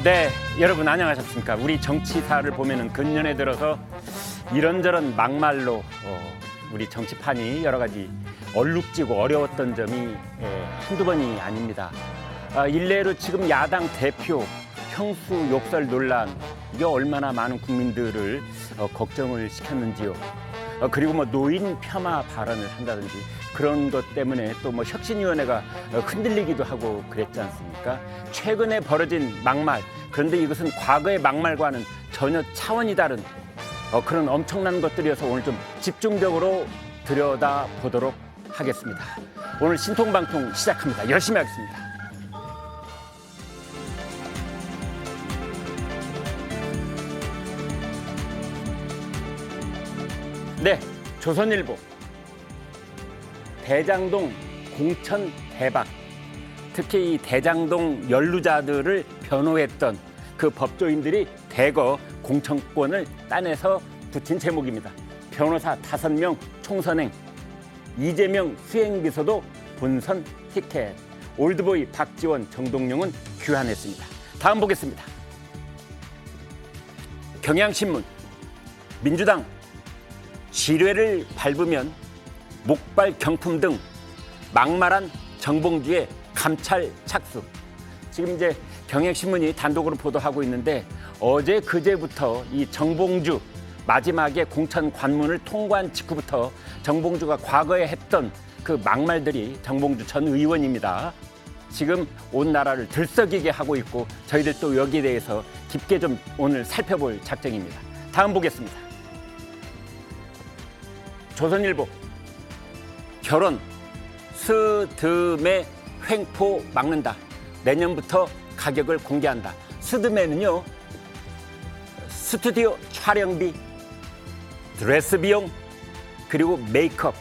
네, 여러분 안녕하셨습니까? 우리 정치사를 보면은 근년에 들어서 이런저런 막말로 우리 정치판이 여러 가지 얼룩지고 어려웠던 점이 한두 번이 아닙니다. 일례로 지금 야당 대표 형수 욕설 논란, 이게 얼마나 많은 국민들을 걱정을 시켰는지요. 그리고 뭐 노인 폄하 발언을 한다든지 그런 것 때문에 또 뭐 혁신위원회가 흔들리기도 하고 그랬지 않습니까? 최근에 벌어진 막말, 그런데 이것은 과거의 막말과는 전혀 차원이 다른 그런 엄청난 것들이어서 오늘 좀 집중적으로 들여다보도록 하겠습니다. 오늘 신통방통 시작합니다. 열심히 하겠습니다. 네, 조선일보. 대장동 공천 대박. 특히 이 대장동 연루자들을 변호했던 그 법조인들이 대거 공천권을 따내서 붙인 제목입니다. 변호사 5명 총선행, 이재명 수행비서도 본선 티켓, 올드보이 박지원, 정동영은 귀환했습니다. 다음 보겠습니다. 경향신문. 민주당 지뢰를 밟으면 목발 경품 등 막말한 정봉주의 감찰 착수. 지금 이제 경향신문이 단독으로 보도하고 있는데 어제 그제부터 이 정봉주 마지막에 공천 관문을 통과한 직후부터 정봉주가 과거에 했던 그 막말들이, 정봉주 전 의원입니다, 지금 온 나라를 들썩이게 하고 있고 저희들 또 여기에 대해서 깊게 좀 오늘 살펴볼 작정입니다. 다음 보겠습니다. 조선일보. 결혼 스드메 횡포 막는다. 내년부터 가격을 공개한다. 스드메는요, 스튜디오 촬영비, 드레스 비용, 그리고 메이크업,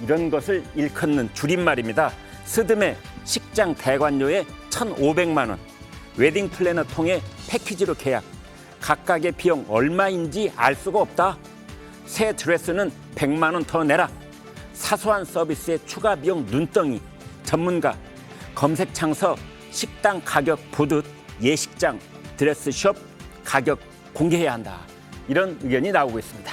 이런 것을 일컫는 줄임말입니다. 스드메 식장 대관료에 1,500만 원, 웨딩 플래너 통해 패키지로 계약. 각각의 비용 얼마인지 알 수가 없다. 새 드레스는 100만 원 더 내라. 사소한 서비스에 추가 비용 눈덩이. 전문가 검색창서 식당 가격 보듯 예식장, 드레스숍 가격 공개해야 한다. 이런 의견이 나오고 있습니다.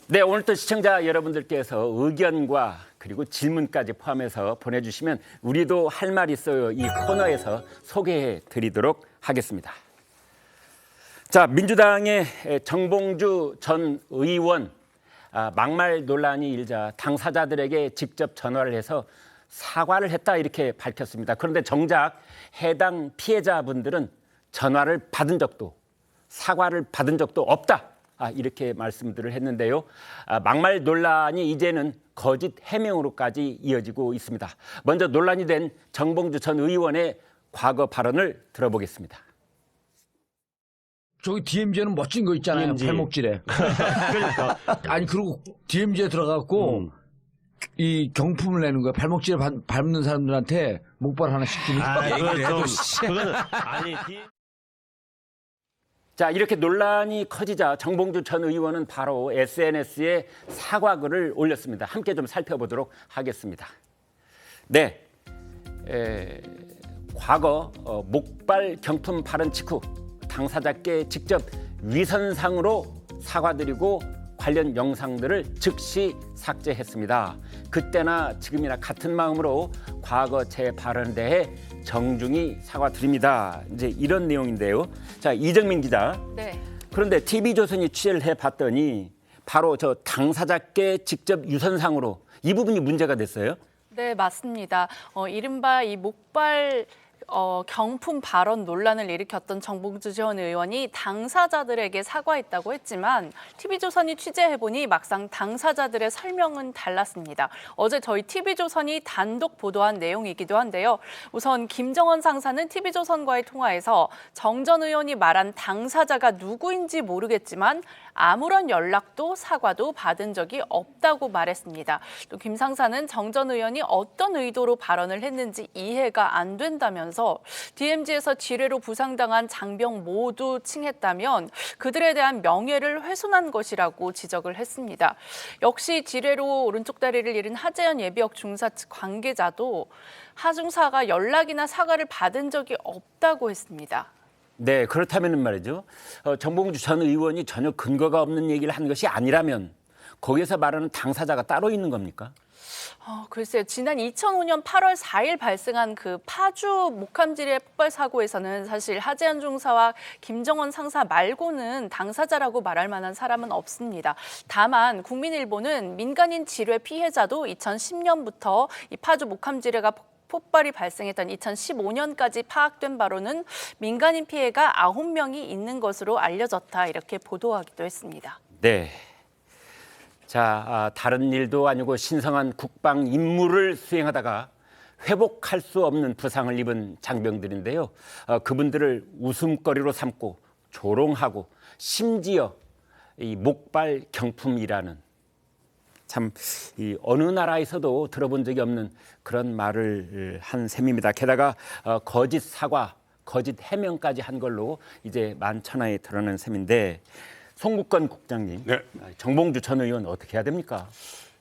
네, 오늘 또 시청자 여러분들께서 의견과 그리고 질문까지 포함해서 보내주시면 우리도 할 말 있어요, 이 코너에서 소개해 드리도록 하겠습니다. 자, 민주당의 정봉주 전 의원 막말 논란이 일자 당사자들에게 직접 전화를 해서 사과를 했다, 이렇게 밝혔습니다. 그런데 정작 해당 피해자분들은 전화를 받은 적도, 사과를 받은 적도 없다, 이렇게 말씀들을 했는데요. 막말 논란이 이제는 거짓 해명으로까지 이어지고 있습니다. 먼저 논란이 된 정봉주 전 의원의 과거 발언을 들어보겠습니다. 저기 DMZ는 멋진 거 있잖아요. DMZ. 발목질에. 그러니까. 아니, 그리고 DMZ에 들어가갖고 이 경품을 내는 거야. 발목질에 밟는 사람들한테 목발 하나 시키는 거야. 그거는 아니. 자, 이렇게 논란이 커지자 정봉주 전 의원은 바로 SNS에 사과글을 올렸습니다. 함께 좀 살펴보도록 하겠습니다. 네, 과거 목발 경품 발언 직후 당사자께 직접 위선상으로 사과드리고 관련 영상들을 즉시 삭제했습니다. 그때나 지금이나 같은 마음으로 과거 제 발언에 대해 정중히 사과드립니다. 이제 이런 내용인데요. 자, 이정민 기자. 네. 그런데 TV조선이 취재를 해봤더니 바로 저 당사자께 직접 유선상으로 이 부분이 문제가 됐어요. 네, 맞습니다. 이른바 이 목발 경품 발언 논란을 일으켰던 정봉주 전 의원이 당사자들에게 사과했다고 했지만 TV조선이 취재해보니 막상 당사자들의 설명은 달랐습니다. 어제 저희 TV조선이 단독 보도한 내용이기도 한데요. 우선 김정원 상사는 TV조선과의 통화에서 정 전 의원이 말한 당사자가 누구인지 모르겠지만 아무런 연락도 사과도 받은 적이 없다고 말했습니다. 또 김 상사는 정 전 의원이 어떤 의도로 발언을 했는지 이해가 안 된다면서 나서서 DMZ에서 지뢰로 부상당한 장병 모두 칭했다면 그들에 대한 명예를 훼손한 것이라고 지적을 했습니다. 역시 지뢰로 오른쪽 다리를 잃은 하재현 예비역 중사 측 관계자도 하 중사가 연락이나 사과를 받은 적이 없다고 했습니다. 네, 그렇다면 말이죠. 정봉주 전 의원이 전혀 근거가 없는 얘기를 한 것이 아니라면 거기에서 말하는 당사자가 따로 있는 겁니까? 글쎄요. 지난 2005년 8월 4일 발생한 그 파주 목함지뢰 폭발 사고에서는 사실 하재현 중사와 김정원 상사 말고는 당사자라고 말할 만한 사람은 없습니다. 다만 국민일보는 민간인 지뢰 피해자도 2010년부터 이 파주 목함지뢰가 폭발이 발생했던 2015년까지 파악된 바로는 민간인 피해가 9명이 있는 것으로 알려졌다 이렇게 보도하기도 했습니다. 네. 자, 다른 일도 아니고 신성한 국방 임무를 수행하다가 회복할 수 없는 부상을 입은 장병들인데요. 그분들을 웃음거리로 삼고 조롱하고 심지어 이 목발 경품이라는 참 이 어느 나라에서도 들어본 적이 없는 그런 말을 한 셈입니다. 게다가 거짓 사과, 거짓 해명까지 한 걸로 이제 만천하에 드러난 셈인데 송국건 국장님, 네. 정봉주 전 의원 어떻게 해야 됩니까?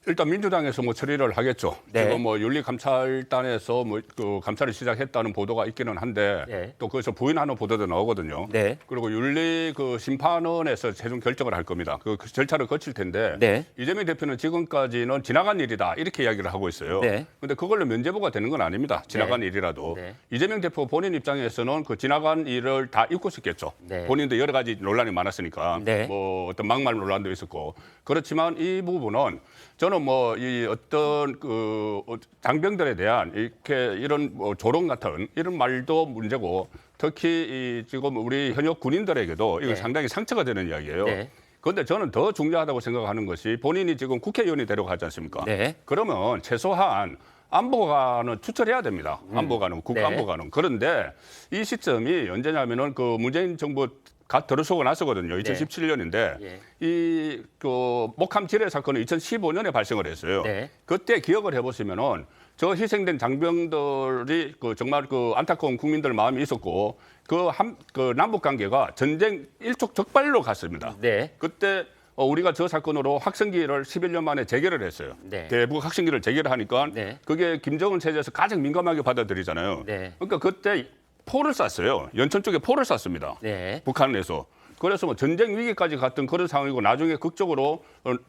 일단 민주당에서 뭐 처리를 하겠죠. 네. 지금 뭐 윤리감찰단에서 뭐 그 감찰을 시작했다는 보도가 있기는 한데 네. 또 거기서 부인하는 보도도 나오거든요. 네. 그리고 윤리 그 심판원에서 최종 결정을 할 겁니다. 그 절차를 거칠 텐데 네. 이재명 대표는 지금까지는 지나간 일이다 이렇게 이야기를 하고 있어요. 네. 그런데 그걸로 면죄부가 되는 건 아닙니다. 지나간 일이라도 네. 이재명 대표 본인 입장에서는 그 지나간 일을 다 잊고 싶겠죠. 네. 본인도 여러 가지 논란이 많았으니까 네. 뭐 어떤 막말 논란도 있었고 그렇지만 이 부분은 저는 뭐 이 어떤 그 장병들에 대한 이렇게 이런 뭐 조롱 같은 이런 말도 문제고 특히 이 지금 우리 현역 군인들에게도 이거 네. 상당히 상처가 되는 이야기예요. 네. 그런데 저는 더 중요하다고 생각하는 것이 본인이 지금 국회의원이 데려가지 않습니까? 네. 그러면 최소한 안보관은 추천해야 됩니다. 안보관은 국가안보관은. 네. 그런데 이 시점이 언제냐면은 그 문재인 정부 갓 들어서고 나서거든요. 2017년인데 예. 이 그 목함 지뢰 사건은 2015년에 발생을 했어요. 네. 그때 기억을 해보시면은 저 희생된 장병들이 그 정말 그 안타까운 국민들 마음이 있었고 그 남북 관계가 전쟁 일촉즉발로 갔습니다. 네. 그때 우리가 저 사건으로 학생기를 11년 만에 재개를 했어요. 네. 대북 학생기를 재개를 하니까 네. 그게 김정은 체제에서 가장 민감하게 받아들이잖아요. 네. 그러니까 그때 포를 쐈어요. 연천 쪽에 포를 쐈습니다. 네. 북한에서. 그래서 뭐 전쟁 위기까지 갔던 그런 상황이고 나중에 극적으로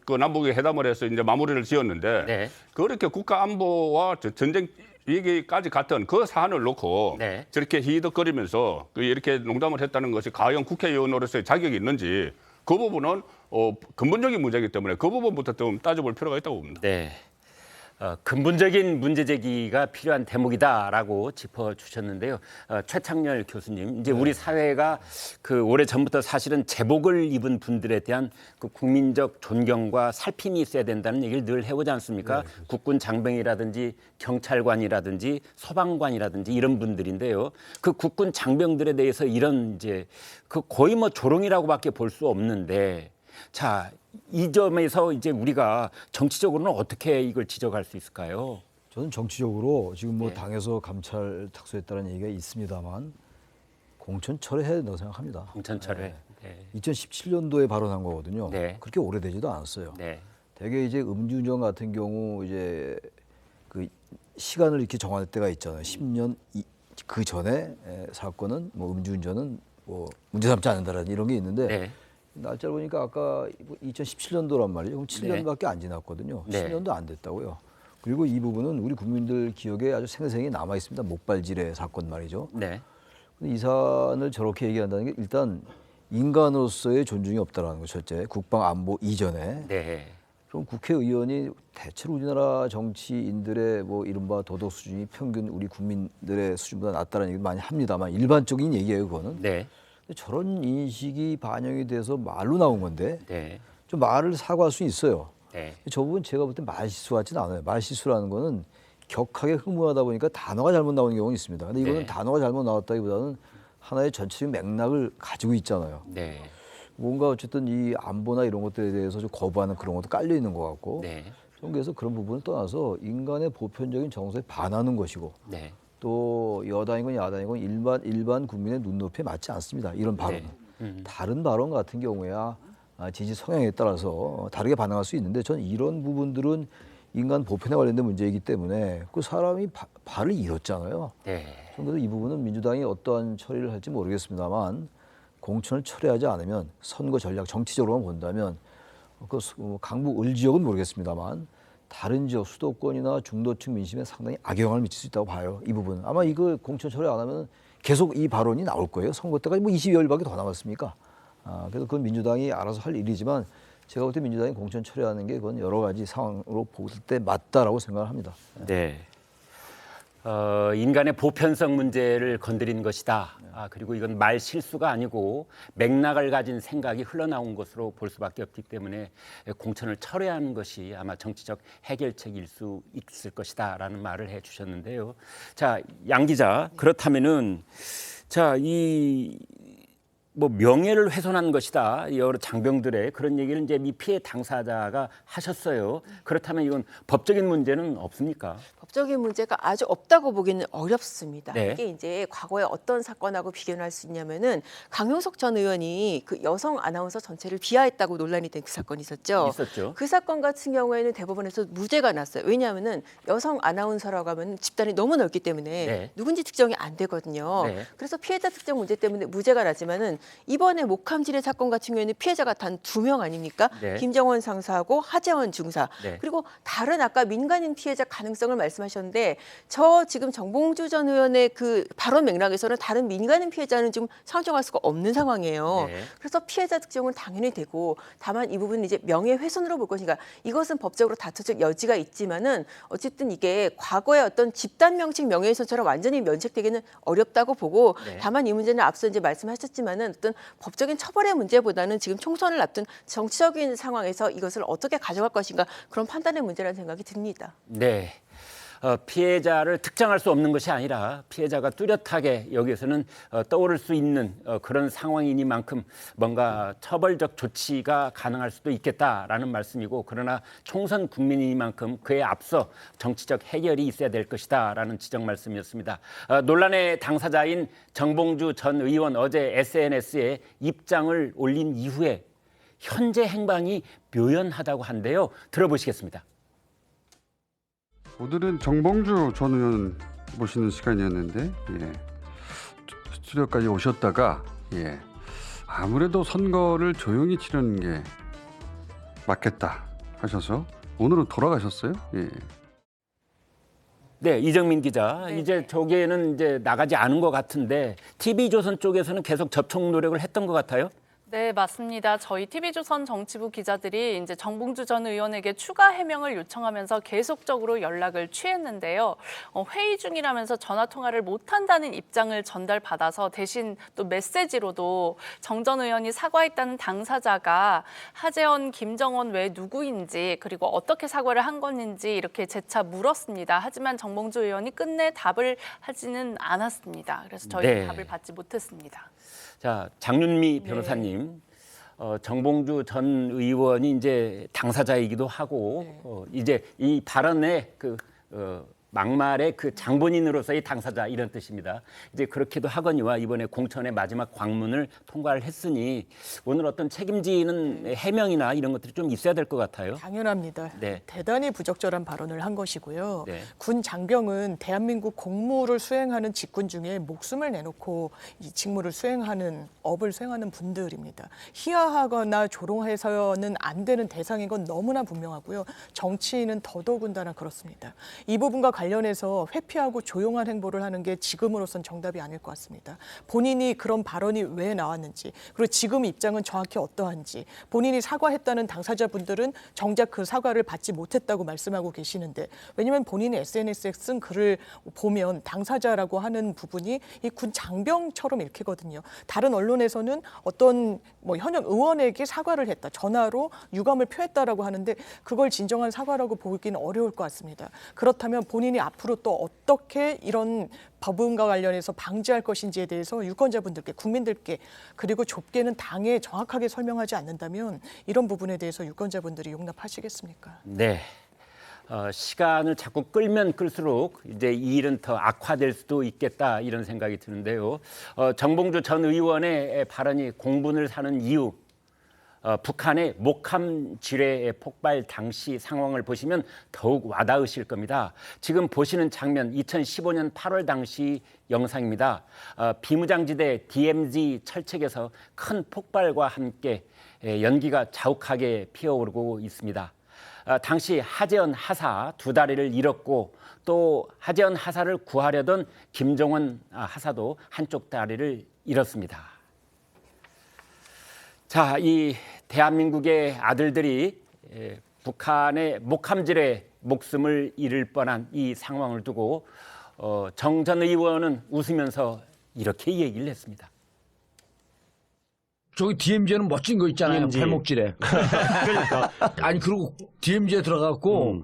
그 남북이 회담을 해서 이제 마무리를 지었는데 네. 그렇게 국가 안보와 전쟁 위기까지 갔던 그 사안을 놓고 네. 저렇게 히덕거리면서 이렇게 농담을 했다는 것이 과연 국회의원으로서의 자격이 있는지 그 부분은 근본적인 문제이기 때문에 그 부분부터 좀 따져볼 필요가 있다고 봅니다. 네. 근본적인 문제 제기가 필요한 대목이다라고 짚어주셨는데요. 최창렬 교수님, 이제 우리 사회가 그 오래 전부터 사실은 제복을 입은 분들에 대한 그 국민적 존경과 살핌이 있어야 된다는 얘기를 늘 해오지 않습니까? 국군 장병이라든지 경찰관이라든지 소방관이라든지 이런 분들인데요. 그 국군 장병들에 대해서 이런 이제 그 거의 뭐 조롱이라고밖에 볼 수 없는데, 자. 이 점에서 이제 우리가 정치적으로는 어떻게 이걸 지적할 수 있을까요? 저는 정치적으로 지금 뭐 네. 당에서 감찰 착수했다는 얘기가 있습니다만 공천 철회해야 된다고 생각합니다. 공천철회. 네. 2017년도에 발언한 거거든요. 네. 그렇게 오래되지도 않았어요. 네. 대개 이제 음주운전 같은 경우 이제 그 시간을 이렇게 정할 때가 있잖아요. 10년 그 전에 사건은 뭐 음주운전은 뭐 문제 삼지 않는다라는 이런 게 있는데 네. 날짜를 보니까 아까 2017년도란 말이죠. 그럼 7년밖에 안 지났거든요. 네. 10년도 안 됐다고요. 그리고 이 부분은 우리 국민들 기억에 아주 생생히 남아 있습니다. 목발지뢰 사건 말이죠. 네. 근데 이 사안을 저렇게 얘기한다는 게 일단 인간으로서의 존중이 없다라는 거 첫째. 국방 안보 이전에. 네. 그럼 국회의원이 대체로 우리나라 정치인들의 뭐 이른바 도덕 수준이 평균 우리 국민들의 수준보다 낮다는 얘기를 많이 합니다만 일반적인 얘기예요, 그거는. 네. 저런 인식이 반영이 돼서 말로 나온 건데 네. 좀 말을 사과할 수 있어요. 네. 저 부분 제가 볼 때 말실수 같지는 않아요. 말실수라는 거는 격하게 흐무하다 보니까 단어가 잘못 나오는 경우는 있습니다. 근데 이거는 네. 단어가 잘못 나왔다기보다는 하나의 전체적인 맥락을 가지고 있잖아요. 네. 뭔가 어쨌든 이 안보나 이런 것들에 대해서 좀 거부하는 그런 것도 깔려 있는 것 같고 네. 좀 그래서 그런 부분을 떠나서 인간의 보편적인 정서에 반하는 것이고 네. 또 여당이건 야당이건 일반 국민의 눈높이에 맞지 않습니다. 이런 발언은. 다른 발언 같은 경우야 지지 성향에 따라서 다르게 반응할 수 있는데 저는 이런 부분들은 인간 보편에 관련된 문제이기 때문에 그 사람이 발을 잃었잖아요. 네. 그래서 이 부분은 민주당이 어떠한 처리를 할지 모르겠습니다만 공천을 철회하지 않으면 선거 전략 정치적으로만 본다면 그 강북 을 지역은 모르겠습니다만 다른 지역 수도권이나 중도층 민심에 상당히 악영향을 미칠 수 있다고 봐요. 이 부분 아마 이거 공천 철회 안 하면 계속 이 발언이 나올 거예요. 선거 때까지 뭐 20여일밖에 더 남았습니까? 그래서 그건 민주당이 알아서 할 일이지만 제가 볼 때 민주당이 공천 철회하는 게 그건 여러 가지 상황으로 볼 때 맞다라고 생각을 합니다. 네. 인간의 보편성 문제를 건드린 것이다. 그리고 이건 말 실수가 아니고 맥락을 가진 생각이 흘러나온 것으로 볼 수밖에 없기 때문에 공천을 철회하는 것이 아마 정치적 해결책일 수 있을 것이다라는 말을 해주셨는데요. 자, 양 기자, 그렇다면은 자, 뭐 명예를 훼손한 것이다. 여러 장병들의 그런 얘기를 이제 이 피해 당사자가 하셨어요. 그렇다면 이건 법적인 문제는 없습니까? 법적인 문제가 아주 없다고 보기는 어렵습니다. 네. 이게 이제 과거에 어떤 사건하고 비교를 할 수 있냐면은 강용석 전 의원이 그 여성 아나운서 전체를 비하했다고 논란이 된 그 사건이 있었죠. 있었죠. 그 사건 같은 경우에는 대법원에서 무죄가 났어요. 왜냐하면은 여성 아나운서라고 하면 집단이 너무 넓기 때문에 네. 누군지 특정이 안 되거든요. 네. 그래서 피해자 특정 문제 때문에 무죄가 났지만은 이번에 목함질의 사건 같은 경우에는 피해자가 단 2명 아닙니까? 네. 김정원 상사하고 하재원 중사. 네. 그리고 다른 아까 민간인 피해자 가능성을 말씀하셨는데 저 지금 정봉주 전 의원의 그 발언 맥락에서는 다른 민간인 피해자는 좀 상정할 수가 없는 상황이에요. 네. 그래서 피해자 특정은 당연히 되고 다만 이 부분은 이제 명예훼손으로 볼 것인가 이것은 법적으로 다투적 여지가 있지만은 어쨌든 이게 과거의 어떤 집단 명칭 명예훼손처럼 완전히 면책되기는 어렵다고 보고 네. 다만 이 문제는 앞서 이제 말씀하셨지만은 어떤 법적인 처벌의 문제보다는 지금 총선을 앞둔 정치적인 상황에서 이것을 어떻게 가져갈 것인가 그런 판단의 문제라는 생각이 듭니다. 네. 피해자를 특정할 수 없는 것이 아니라 피해자가 뚜렷하게 여기에서는 떠오를 수 있는 그런 상황이니만큼 뭔가 처벌적 조치가 가능할 수도 있겠다라는 말씀이고 그러나 총선 국민이니만큼 그에 앞서 정치적 해결이 있어야 될 것이다라는 지적 말씀이었습니다. 논란의 당사자인 정봉주 전 의원 어제 SNS에 입장을 올린 이후에 현재 행방이 묘연하다고 한데요. 들어보시겠습니다. 오늘은 정봉주 전 의원 모시는 시간이었는데 스튜디오까지 오셨다가 아무래도 선거를 조용히 치르는 게 맞겠다 하셔서 오늘은 돌아가셨어요. 네, 이정민 기자. 네. 이제 저기에는 이제 나가지 않은 것 같은데 TV조선 쪽에서는 계속 접촉 노력을 했던 것 같아요. 네, 맞습니다. 저희 TV조선 정치부 기자들이 이제 정봉주 전 의원에게 추가 해명을 요청하면서 계속적으로 연락을 취했는데요. 회의 중이라면서 전화 통화를 못한다는 입장을 전달받아서 대신 또 메시지로도 정 전 의원이 사과했다는 당사자가 하재원, 김정원 외 누구인지 그리고 어떻게 사과를 한 건지 이렇게 재차 물었습니다. 하지만 정봉주 의원이 끝내 답을 하지는 않았습니다. 그래서 저희 네. 답을 받지 못했습니다. 자, 장윤미 변호사님, 정봉주 전 의원이 이제 당사자이기도 하고 이제 이 발언의 그 막말의 그 장본인으로서의 당사자 이런 뜻입니다. 이제 그렇기도 하거니와 이번에 공천의 마지막 관문을 통과를 했으니 오늘 어떤 책임지는 해명이나 이런 것들이 좀 있어야 될 것 같아요. 당연합니다. 네. 대단히 부적절한 발언을 한 것이고요. 네. 군 장병은 대한민국 공무를 수행하는 직군 중에 목숨을 내놓고 이 직무를 수행하는 업을 수행하는 분들입니다. 희화하거나 조롱해서는 안 되는 대상인 건 너무나 분명하고요. 정치인은 더더군다나 그렇습니다. 이 부분과 관련해서 회피하고 조용한 행보를 하는 게 지금으로선 정답이 아닐 것 같습니다. 본인이 그런 발언이 왜 나왔는지 그리고 지금 입장은 정확히 어떠한지 본인이 사과했다는 당사자분들은 정작 그 사과를 받지 못했다고 말씀하고 계시는데 왜냐하면 본인이 SNS에 쓴 글을 보면 당사자라고 하는 부분이 이 군 장병처럼 읽히거든요. 다른 언론에서는 어떤 현역 의원에게 사과를 했다. 전화로 유감을 표했다라고 하는데 그걸 진정한 사과라고 보기는 어려울 것 같습니다. 그렇다면 본인이 앞으로 또 어떻게 이런 법안과 관련해서 방지할 것인지에 대해서 유권자분들께 국민들께 그리고 좁게는 당에 정확하게 설명하지 않는다면 이런 부분에 대해서 유권자분들이 용납하시겠습니까? 네. 시간을 자꾸 끌면 끌수록 이제 이 일은 더 악화될 수도 있겠다 이런 생각이 드는데요. 정봉주 전 의원의 발언이 공분을 사는 이유, 북한의 목함 지뢰 폭발 당시 상황을 보시면 더욱 와닿으실 겁니다. 지금 보시는 장면 2015년 8월 당시 영상입니다. 비무장지대 DMZ 철책에서 큰 폭발과 함께 연기가 자욱하게 피어오르고 있습니다. 당시 하재헌 하사 두 다리를 잃었고 또 하재헌 하사를 구하려던 김정은 하사도 한쪽 다리를 잃었습니다. 자, 이 대한민국의 아들들이 북한의 목함질에 목숨을 잃을 뻔한 이 상황을 두고 정 전 의원은 웃으면서 이렇게 얘기를 했습니다. 저기 DMZ는 멋진 거 있잖아요. DMZ. 발목질에. 그러니까 아니 그리고 DMZ에 들어가고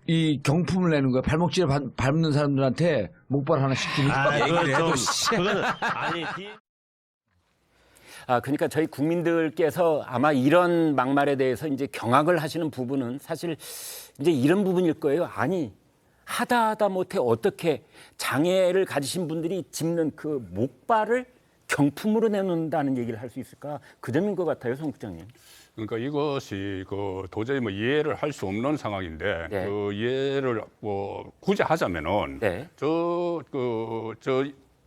이 경품을 내는 거야. 발목질에 밟는 사람들한테 목발 하나씩 주는 거야. 그거는 아니. 그러니까 저희 국민들께서 아마 이런 막말에 대해서 이제 경악을 하시는 부분은 사실 이제 이런 부분일 거예요. 아니 하다 못해 어떻게 장애를 가지신 분들이 짚는 그 목발을 경품으로 내놓는다는 얘기를 할 수 있을까? 그 점인 것 같아요, 송 국장님. 그러니까 이것이 도저히 이해를 할 수 없는 상황인데 네. 그 이해를 굳이 하자면은 네.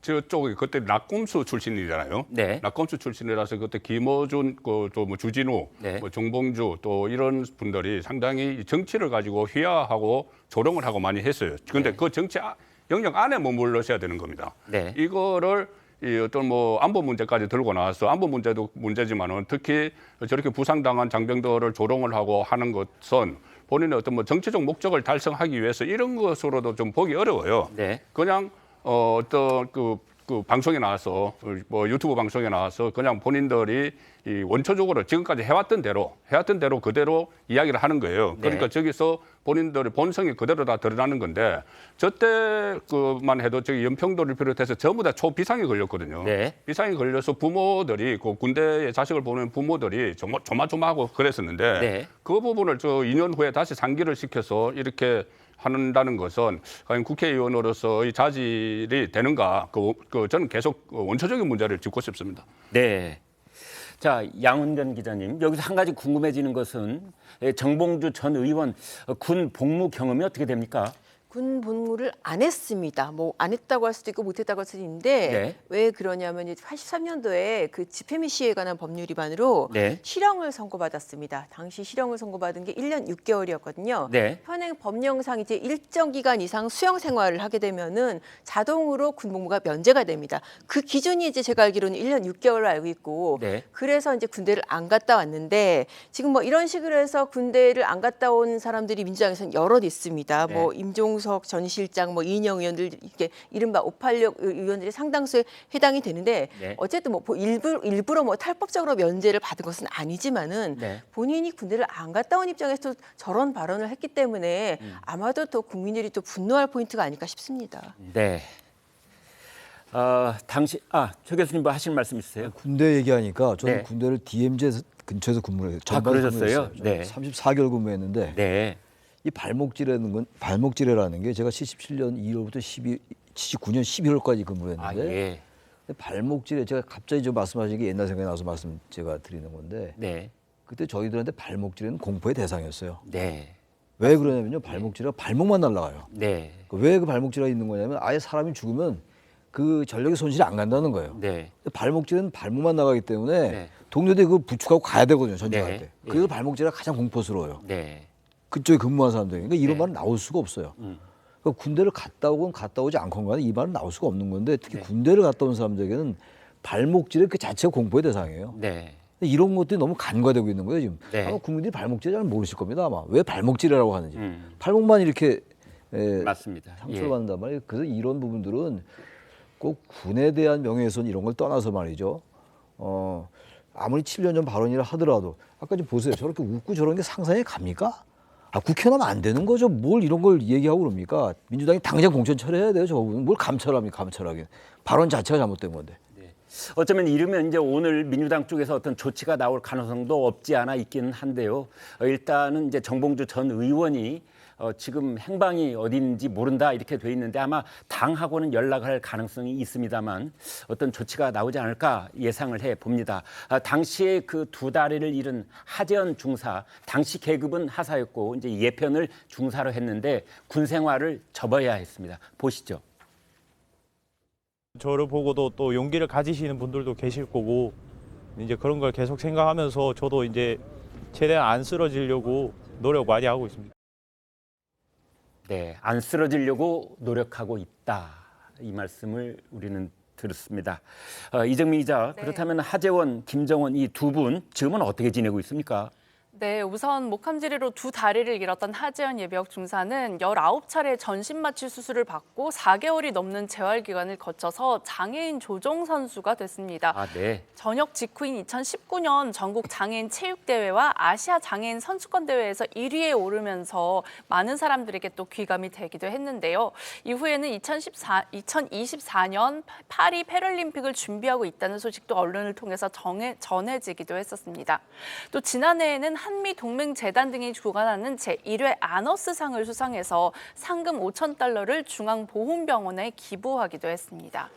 저쪽이 그때 낙검수 출신이잖아요. 네. 낙검수 출신이라서 그때 김어준, 주진우, 네. 정봉주 또 이런 분들이 상당히 정치를 가지고 휘하하고 조롱을 하고 많이 했어요. 그런데 그 정치 영역 안에 머물러셔야 되는 겁니다. 네. 이거를 이 어떤 안보 문제까지 들고 나와서 안보 문제도 문제지만은 특히 저렇게 부상당한 장병들을 조롱을 하고 하는 것은 본인의 어떤 정치적 목적을 달성하기 위해서 이런 것으로도 좀 보기 어려워요. 네. 그냥 어떤 그 방송에 나와서 유튜브 방송에 나와서 그냥 본인들이 이 원초적으로 지금까지 해왔던 대로 그대로 이야기를 하는 거예요. 그러니까 저기서 본인들의 본성이 그대로 다 드러나는 건데 저때 그만 해도 저기 연평도를 비롯해서 전부 다 초비상이 걸렸거든요. 네. 비상이 걸려서 부모들이 그 군대에 자식을 보낸 부모들이 조마조마하고 그랬었는데 네. 그 부분을 2년 후에 다시 상기를 시켜서 이렇게 한다는 것은 과연 국회의원으로서의 자질이 되는가? 저는 계속 원초적인 문제를 짚고 싶습니다. 네. 자, 양훈전 기자님, 여기서 한 가지 궁금해지는 것은 정봉주 전 의원 군 복무 경험이 어떻게 됩니까? 군 복무를 안 했습니다. 안 했다고 할 수도 있고 못 했다고 할 수도 있는데 네. 왜 그러냐면 83년도에 그 집회미 시위에 관한 법률 위반으로 네. 실형을 선고받았습니다. 당시 실형을 선고받은 게 1년 6개월이었거든요. 네. 현행 법령상 이제 일정 기간 이상 수용 생활을 하게 되면은 자동으로 군 복무가 면제가 됩니다. 그 기준이 이제 제가 알기로는 1년 6개월로 알고 있고 네. 그래서 이제 군대를 안 갔다 왔는데 지금 이런 식으로 해서 군대를 안 갔다 온 사람들이 민주당에서는 여럿 있습니다. 네. 임종석 전 실장, 이인영 의원들 이렇게 이른바 586 의원들이 상당수에 해당이 되는데 네. 어쨌든 일부러 탈법적으로 면제를 받은 것은 아니지만은 네. 본인이 군대를 안 갔다 온 입장에서 저런 발언을 했기 때문에 아마도 또 국민들이 또 분노할 포인트가 아닐까 싶습니다. 네. 당시 조 교수님 뭐 하실 말씀 있으세요? 군대 얘기하니까 저는 네. 군대를 DMZ 근처에서 근무를 했어요. 그러셨어요? 네. 34개월 근무했는데 네. 이 발목질이라는 게 제가 77년 2월부터 79년 12월까지 근무했는데 예. 발목질에 제가 갑자기 좀 말씀하신 게 옛날 생각이 나서 말씀 제가 드리는 건데 네. 그때 저희들한테 발목질은 공포의 대상이었어요. 네. 왜 그러냐면요. 발목질은 발목만 날아가요. 네. 왜 그 발목질이 있는 거냐면 아예 사람이 죽으면 그 전력의 손실이 안 간다는 거예요. 네. 발목질은 발목만 나가기 때문에 네. 동료들이 그걸 부축하고 가야 되거든요. 전쟁할 네. 때. 그래서 발목질이 가장 공포스러워요. 네. 그쪽에 근무한 사람들이. 그러니까 이런 네. 말은 나올 수가 없어요. 그러니까 군대를 갔다 오건 갔다 오지 않건 이 말은 나올 수가 없는 건데 특히 네. 군대를 갔다 온 사람들에게는 발목질의 그 자체가 공포의 대상이에요. 네. 근데 이런 것들이 너무 간과되고 있는 거예요 지금. 네. 아마 국민들이 발목질 잘 모르실 겁니다 아마. 왜 발목질이라고 하는지. 음. 발목만 이렇게 맞습니다. 상처를 예. 받는단 말이에요. 그래서 이런 부분들은 꼭 군에 대한 명예훼손 이런 걸 떠나서 말이죠. 아무리 7년 전 발언이라 하더라도 아까 좀 보세요. 저렇게 웃고 저런 게 상상이 갑니까? 국회의원 하면 안 되는 거죠. 뭘 이런 걸 얘기하고 그럽니까? 민주당이 당장 공천 처리해야 돼요. 저분은 뭘 감찰합니까? 감찰하긴. 발언 자체가 잘못된 건데. 어쩌면 이러면 이제 오늘 민주당 쪽에서 어떤 조치가 나올 가능성도 없지 않아 있기는 한데요. 일단은 이제 정봉주 전 의원이 지금 행방이 어딘지 모른다 이렇게 돼 있는데 아마 당하고는 연락할 가능성이 있습니다만 어떤 조치가 나오지 않을까 예상을 해 봅니다. 당시에 그 두 다리를 잃은 하재헌 중사, 당시 계급은 하사였고 이제 예편을 중사로 했는데 군 생활을 접어야 했습니다. 보시죠. 저를 보고도 또 용기를 가지시는 분들도 계실 거고 이제 그런 걸 계속 생각하면서 저도 이제 최대한 안 쓰러지려고 노력 많이 하고 있습니다. 네, 안 쓰러지려고 노력하고 있다. 이 말씀을 우리는 들었습니다. 이정미 기자, 네. 그렇다면 하재원, 김정원 이 두 분 지금은 어떻게 지내고 있습니까? 네, 우선 목함지리로 두 다리를 잃었던 하재헌 예비역 중사는 19차례 전신 마취 수술을 받고 4개월이 넘는 재활 기간을 거쳐서 장애인 조종 선수가 됐습니다. 아, 네. 전역 직후인 2019년 전국 장애인 체육대회와 아시아 장애인 선수권 대회에서 1위에 오르면서 많은 사람들에게 또 귀감이 되기도 했는데요. 이후에는 2024년 파리 패럴림픽을 준비하고 있다는 소식도 언론을 통해서 전해지기도 했었습니다. 또 지난해에는 한미동맹재단 등이 주관하는 제1회 아너스상을 수상해서 상금 5,000달러를 중앙보훈병원에 기부하기도 했습니다.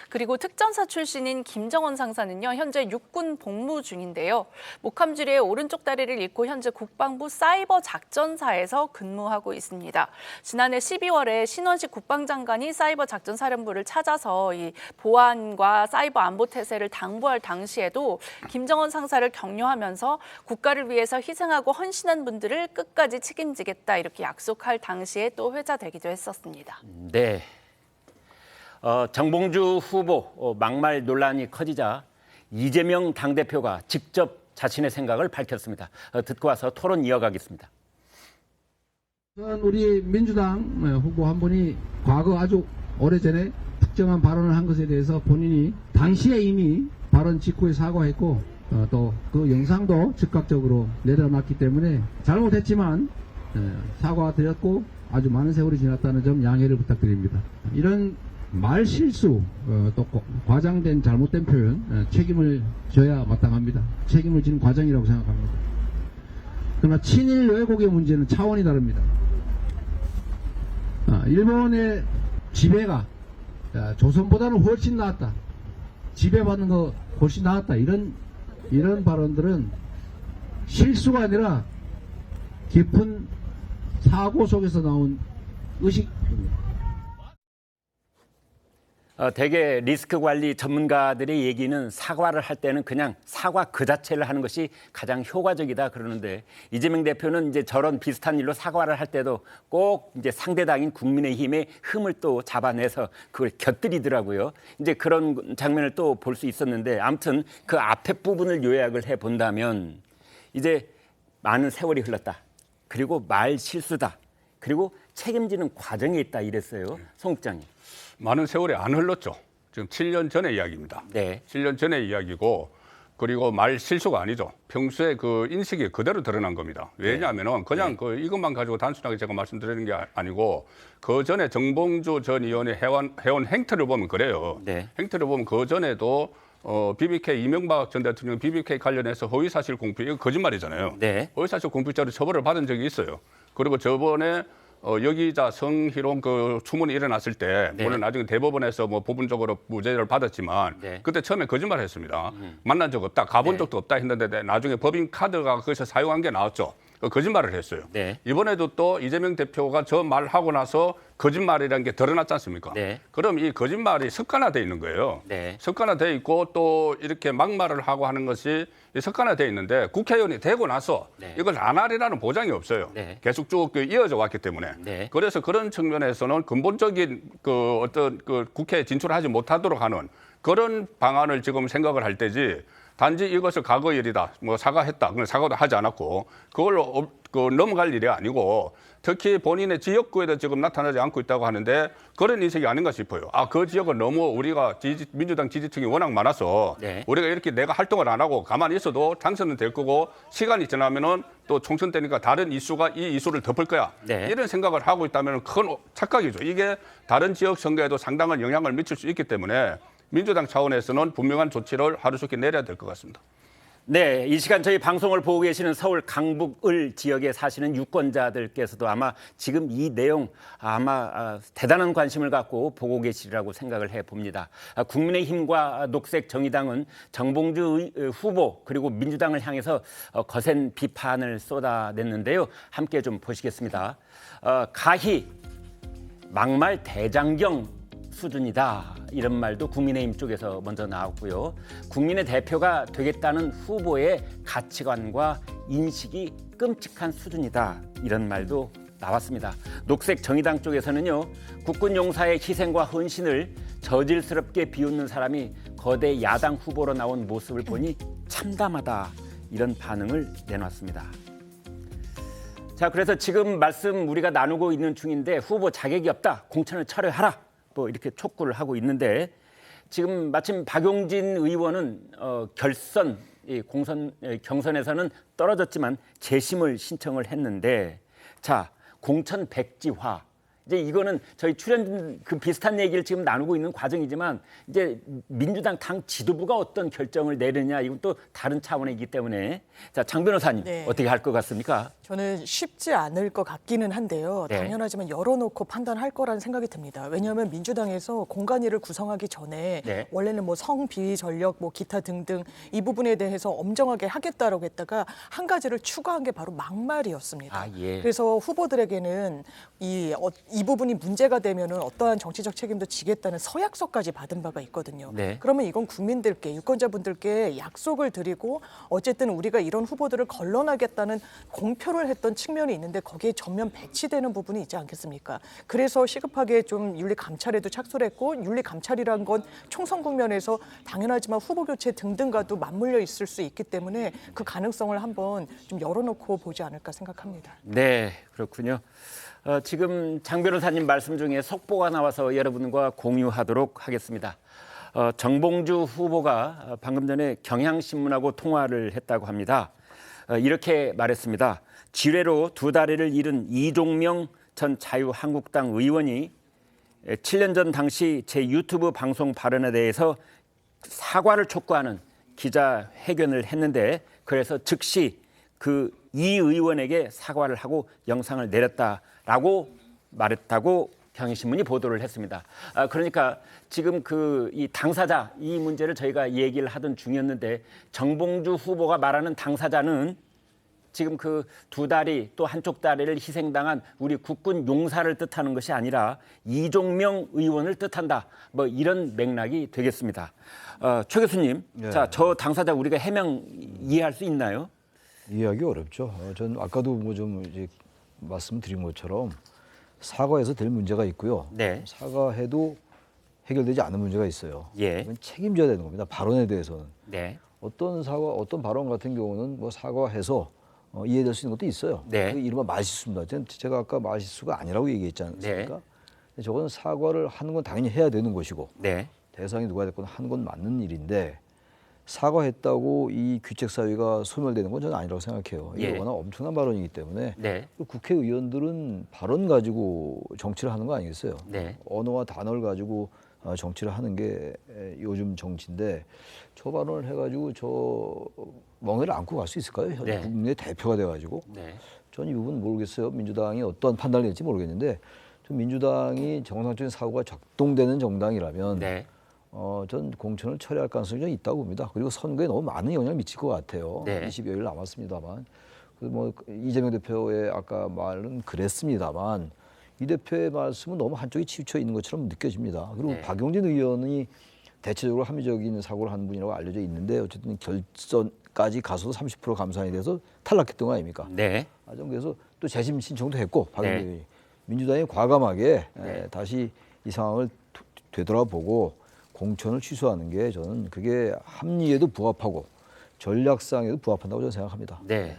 그리고 특전사 출신인 김정원 상사는요, 현재 육군 복무 중인데요. 목함주리의 오른쪽 다리를 잃고 현재 국방부 사이버 작전사에서 근무하고 있습니다. 지난해 12월에 신원식 국방장관이 사이버 작전사령부를 찾아서 이 보안과 사이버 안보 태세를 당부할 당시에도 김정원 상사를 격려하면서 국가를 위해서 희생하고 헌신한 분들을 끝까지 책임지겠다 이렇게 약속할 당시에 또 회자되기도 했었습니다. 네. 정봉주 후보 막말 논란이 커지자 이재명 당대표가 직접 자신의 생각을 밝혔습니다. 듣고 와서 토론 이어가겠습니다. 우리 민주당 후보 한 분이 과거 아주 오래전에 특정한 발언을 한 것에 대해서 본인이 당시에 이미 발언 직후에 사과했고 또 그 영상도 즉각적으로 내려놨기 때문에 잘못했지만 사과드렸고 아주 많은 세월이 지났다는 점 양해를 부탁드립니다. 이런 말 실수, 또 과장된 잘못된 표현, 책임을 져야 마땅합니다. 책임을 지는 과정이라고 생각합니다. 그러나 친일 왜곡의 문제는 차원이 다릅니다. 일본의 지배가 조선보다는 훨씬 나았다. 지배받는 거 훨씬 나았다. 이런 발언들은 실수가 아니라 깊은 사고 속에서 나온 의식입니다. 대개 리스크 관리 전문가들의 얘기는 사과를 할 때는 그냥 사과 그 자체를 하는 것이 가장 효과적이다 그러는데 이재명 대표는 이제 저런 비슷한 일로 사과를 할 때도 꼭 이제 상대당인 국민의힘의 흠을 또 잡아내서 그걸 곁들이더라고요. 이제 그런 장면을 또 볼 수 있었는데 아무튼 그 앞에 부분을 요약을 해 본다면 이제 많은 세월이 흘렀다. 그리고 말 실수다. 그리고 책임지는 과정에 있다 이랬어요. 송 국장님. 많은 세월이 안 흘렀죠. 지금 7년 전의 이야기입니다. 네. 7년 전의 이야기고 그리고 말 실수가 아니죠. 평소에 그 인식이 그대로 드러난 겁니다. 왜냐하면은 그냥 그 이것만 가지고 단순하게 제가 말씀드리는 게 아니고 그 전에 정봉주 전 의원의 해온 행태를 보면 그래요. 네. 행태를 보면 그 전에도 BBK 이명박 전 대통령 BBK 관련해서 허위사실 공표 이거 거짓말이잖아요. 네. 허위사실 공표죄로 처벌을 받은 적이 있어요. 그리고 저번에 여기자 성희롱 그 추문이 일어났을 때 네. 물론 나중에 대법원에서 뭐 부분적으로 무죄를 받았지만 네. 그때 처음에 거짓말을 했습니다. 만난 적 없다, 가본 네. 적도 없다 했는데 나중에 법인 카드가 거기서 사용한 게 나왔죠. 거짓말을 했어요. 네. 이번에도 또 이재명 대표가 저 말하고 나서 거짓말이라는 게 드러났지 않습니까? 네. 그럼 이 거짓말이 습관화돼 있는 거예요. 네. 습관화돼 있고 또 이렇게 막말을 하고 하는 것이 습관화돼 있는데 국회의원이 되고 나서 네. 이걸 안 하리라는 보장이 없어요. 네. 계속 쭉 이어져 왔기 때문에. 네. 그래서 그런 측면에서는 근본적인 그 어떤 그 국회에 진출하지 못하도록 하는 그런 방안을 지금 생각을 할 때지. 단지 이것을 과거 일이다, 뭐 사과했다, 그건 사과도 하지 않았고 그걸로 넘어갈 일이 아니고 특히 본인의 지역구에도 지금 나타나지 않고 있다고 하는데 그런 인식이 아닌가 싶어요. 그 지역은 너무 우리가 민주당 지지층이 워낙 많아서 네. 우리가 이렇게 내가 활동을 안 하고 가만히 있어도 당선은 될 거고 시간이 지나면은 또 총선 때니까 다른 이슈가 이 이슈를 덮을 거야. 네. 이런 생각을 하고 있다면 큰 착각이죠. 이게 다른 지역 선거에도 상당한 영향을 미칠 수 있기 때문에 민주당 차원에서는 분명한 조치를 하루속히 내려야 될 것 같습니다. 네, 이 시간 저희 방송을 보고 계시는 서울 강북을 지역에 사시는 유권자들께서도 아마 지금 이 내용 아마 대단한 관심을 갖고 보고 계시리라고 생각을 해봅니다. 국민의힘과 녹색정의당은 정봉주 후보 그리고 민주당을 향해서 거센 비판을 쏟아냈는데요. 함께 좀 보시겠습니다. 가히 막말 대장경 수준이다. 이런 말도 국민의힘 쪽에서 먼저 나왔고요. 국민의 대표가 되겠다는 후보의 가치관과 인식이 끔찍한 수준이다. 이런 말도 나왔습니다. 녹색 정의당 쪽에서는요. 국군 용사의 희생과 헌신을 저질스럽게 비웃는 사람이 거대 야당 후보로 나온 모습을 보니 참담하다. 이런 반응을 내놨습니다. 자, 그래서 지금 말씀 우리가 나누고 있는 중인데 후보 자격이 없다. 공천을 철회하라. 뭐 이렇게 촉구를 하고 있는데 지금 마침 박용진 의원은 경선에서는 떨어졌지만 재심을 신청을 했는데 자 공천 백지화 이제 이거는 저희 출연 그 비슷한 얘기를 지금 나누고 있는 과정이지만 이제 민주당 당 지도부가 어떤 결정을 내느냐 이건 또 다른 차원이기 때문에 자 장 변호사님 네. 어떻게 할 것 같습니까? 저는 쉽지 않을 것 같기는 한데요. 네. 당연하지만 열어놓고 판단할 거라는 생각이 듭니다. 왜냐하면 민주당에서 공관위를 구성하기 전에 네. 원래는 뭐 성비위 전력, 뭐 기타 등등 이 부분에 대해서 엄정하게 하겠다라고 했다가 한 가지를 추가한 게 바로 막말이었습니다. 아, 예. 그래서 후보들에게는 이 부분이 문제가 되면은 어떠한 정치적 책임도 지겠다는 서약서까지 받은 바가 있거든요. 네. 그러면 이건 국민들께, 유권자분들께 약속을 드리고 어쨌든 우리가 이런 후보들을 걸러나겠다는 공표를 했던 측면이 있는데 거기에 전면 배치되는 부분이 있지 않겠습니까? 그래서 시급하게 좀 윤리감찰에도 착수를 했고 윤리감찰이란 건 총선 국면에서 당연하지만 후보 교체 등등과도 맞물려 있을 수 있기 때문에 그 가능성을 한번 좀 열어놓고 보지 않을까 생각합니다. 네, 그렇군요. 지금 장 변호사님 말씀 중에 속보가 나와서 여러분과 공유하도록 하겠습니다. 정봉주 후보가 방금 전에 경향신문하고 통화를 했다고 합니다. 이렇게 말했습니다. 지뢰로 두 다리를 잃은 이종명 전 자유한국당 의원이 7년 전 당시 제 유튜브 방송 발언에 대해서 사과를 촉구하는 기자회견을 했는데 그래서 즉시 그 이 의원에게 사과를 하고 영상을 내렸다라고 말했다고 경향신문이 보도를 했습니다. 그러니까 지금 이 당사자 이 문제를 저희가 얘기를 하던 중이었는데 정봉주 후보가 말하는 당사자는 지금 그 두 다리 또 한쪽 다리를 희생당한 우리 국군 용사를 뜻하는 것이 아니라 이종명 의원을 뜻한다. 뭐 이런 맥락이 되겠습니다. 최 교수님, 네. 자, 저 당사자 우리가 해명 이해할 수 있나요? 이해하기 어렵죠. 전 아까도 뭐 좀 이제 말씀드린 것처럼 사과해서 될 문제가 있고요. 네. 사과해도 해결되지 않은 문제가 있어요. 예. 이건 책임져야 되는 겁니다. 발언에 대해서는. 네. 어떤 발언 같은 경우는 뭐 사과해서 이해될 수 있는 것도 있어요. 네. 그 이른바 말실수입니다. 제가 아까 말실수가 아니라고 얘기했지 않습니까? 네. 저거는 사과를 하는 건 당연히 해야 되는 것이고 네. 대상이 누가 됐건 하는 건 맞는 일인데 사과했다고 이 규책 사회가 소멸되는 건 저는 아니라고 생각해요. 이게 예. 워낙 엄청난 발언이기 때문에 네. 국회의원들은 발언 가지고 정치를 하는 거 아니겠어요? 네. 언어와 단어를 가지고 정치를 하는 게 요즘 정치인데 저 발언을 해가지고 저 멍에를 안고 갈 수 있을까요? 네. 국민의 대표가 돼가지고 네. 전 이 부분 모르겠어요. 민주당이 어떤 판단을 낼지 모르겠는데 좀 민주당이 정상적인 사고가 작동되는 정당이라면 네. 전 공천을 철회할 가능성이 좀 있다고 봅니다. 그리고 선거에 너무 많은 영향을 미칠 것 같아요. 네. 20여일 남았습니다만. 뭐 이재명 대표의 아까 말은 그랬습니다만 이 대표의 말씀은 너무 한쪽에 치우쳐 있는 것처럼 느껴집니다. 그리고 네. 박용진 의원이 대체적으로 합리적인 사고를 하는 분이라고 알려져 있는데 어쨌든 결선까지 가서도 30% 감산이 돼서 탈락했던 거 아닙니까? 네. 그래서 또 재심 신청도 했고 박용진 네. 의원이 민주당이 과감하게 네. 다시 이 상황을 되돌아보고 공천을 취소하는 게 저는 그게 합리에도 부합하고 전략상에도 부합한다고 저는 생각합니다. 네.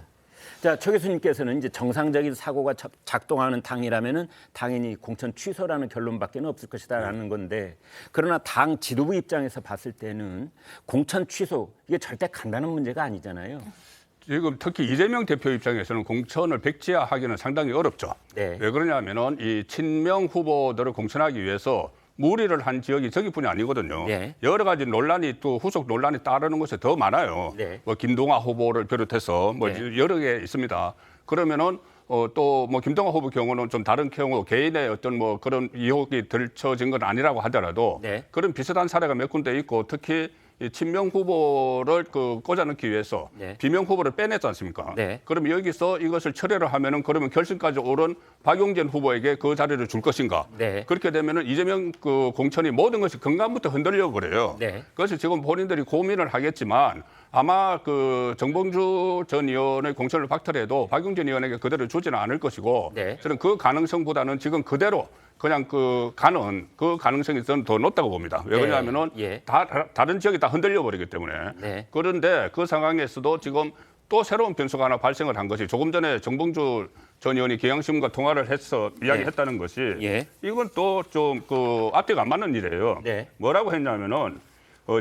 자, 최 교수님께서는 이제 정상적인 사고가 작동하는 당이라면은 당연히 공천 취소라는 결론밖에 없을 것이다라는 건데 그러나 당 지도부 입장에서 봤을 때는 공천 취소 이게 절대 간단한 문제가 아니잖아요. 지금 특히 이재명 대표 입장에서는 공천을 백지화하기는 상당히 어렵죠. 네. 왜 그러냐면은 이 친명 후보들을 공천하기 위해서 무리를 한 지역이 저기뿐이 아니거든요. 네. 여러 가지 논란이 또 후속 논란이 따르는 곳이 더 많아요. 네. 뭐 김동완 후보를 비롯해서 뭐 네. 여러 개 있습니다. 그러면은 또 뭐 김동완 후보 경우는 좀 다른 경우 개인의 어떤 뭐 그런 의혹이 들춰진 건 아니라고 하더라도 네. 그런 비슷한 사례가 몇 군데 있고 특히 이 친명 후보를 꽂아넣기 위해서 네. 비명 후보를 빼냈지 않습니까? 네. 그럼 여기서 이것을 철회를 하면은 그러면 결승까지 오른 박용진 후보에게 그 자리를 줄 것인가? 네. 그렇게 되면은 이재명 공천이 모든 것이 근간부터 흔들려 버려요. 네. 그래서 지금 본인들이 고민을 하겠지만 아마 정봉주 전 의원의 공천을 박탈해도 박용진 의원에게 그대로 주지는 않을 것이고 네. 저는 그 가능성보다는 지금 그대로 그냥 그 가능성이 저는 더 높다고 봅니다. 왜 네. 그러냐면은 예. 다른 지역이 다 흔들려 버리기 때문에. 네. 그런데 그 상황에서도 지금 또 새로운 변수가 하나 발생을 한 것이 조금 전에 정봉주 전 의원이 경향신문과 통화를 해서 이야기했다는 것이 예. 이건 또 좀 앞뒤가 안 맞는 일이에요. 네. 뭐라고 했냐면은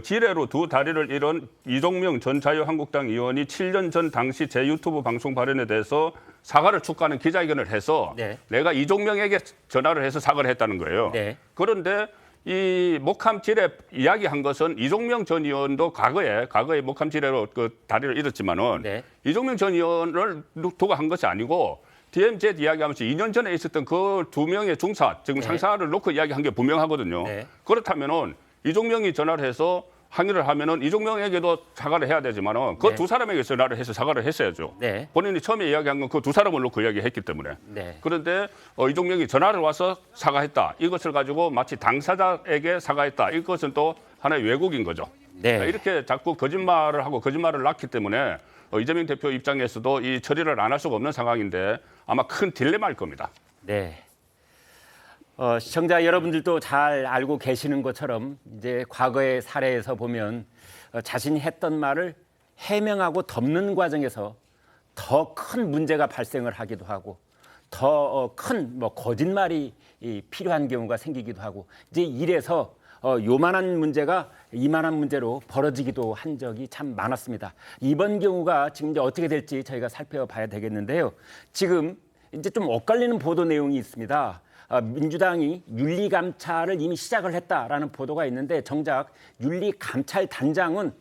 지뢰로 두 다리를 잃은 이종명 전 자유한국당 의원이 7년 전 당시 제 유튜브 방송 발언에 대해서 사과를 촉구하는 기자회견을 해서 네. 내가 이종명에게 전화를 해서 사과를 했다는 거예요. 네. 그런데 이 목함 지뢰 이야기한 것은 이종명 전 의원도 과거에 목함 지뢰로 그 다리를 잃었지만은 네. 이종명 전 의원을 두고 한 것이 아니고 DMZ 이야기하면서 2년 전에 있었던 그 두 명의 중사 지금 네. 상사를 놓고 이야기한 게 분명하거든요. 네. 그렇다면은 이종명이 전화를 해서 항의를 하면은 이종명에게도 사과를 해야 되지만은 그 네. 두 사람에게 전화를 해서 사과를 했어야죠. 네. 본인이 처음에 이야기한 건 그 두 사람을 놓고 이야기했기 때문에. 네. 그런데 이종명이 전화를 와서 사과했다. 이것을 가지고 마치 당사자에게 사과했다. 이것은 또 하나의 왜곡인 거죠. 네. 이렇게 자꾸 거짓말을 하고 거짓말을 낳기 때문에 이재명 대표 입장에서도 이 처리를 안 할 수가 없는 상황인데 아마 큰 딜레마일 겁니다. 네. 시청자 여러분들도 잘 알고 계시는 것처럼 이제 과거의 사례에서 보면 자신이 했던 말을 해명하고 덮는 과정에서 더 큰 문제가 발생을 하기도 하고 더 큰 거짓말이 필요한 경우가 생기기도 하고 이제 이래서 요만한 문제가 이만한 문제로 벌어지기도 한 적이 참 많았습니다. 이번 경우가 지금 이제 어떻게 될지 저희가 살펴봐야 되겠는데요. 지금 이제 좀 엇갈리는 보도 내용이 있습니다. 민주당이 윤리감찰을 이미 시작을 했다라는 보도가 있는데 정작 윤리감찰단장은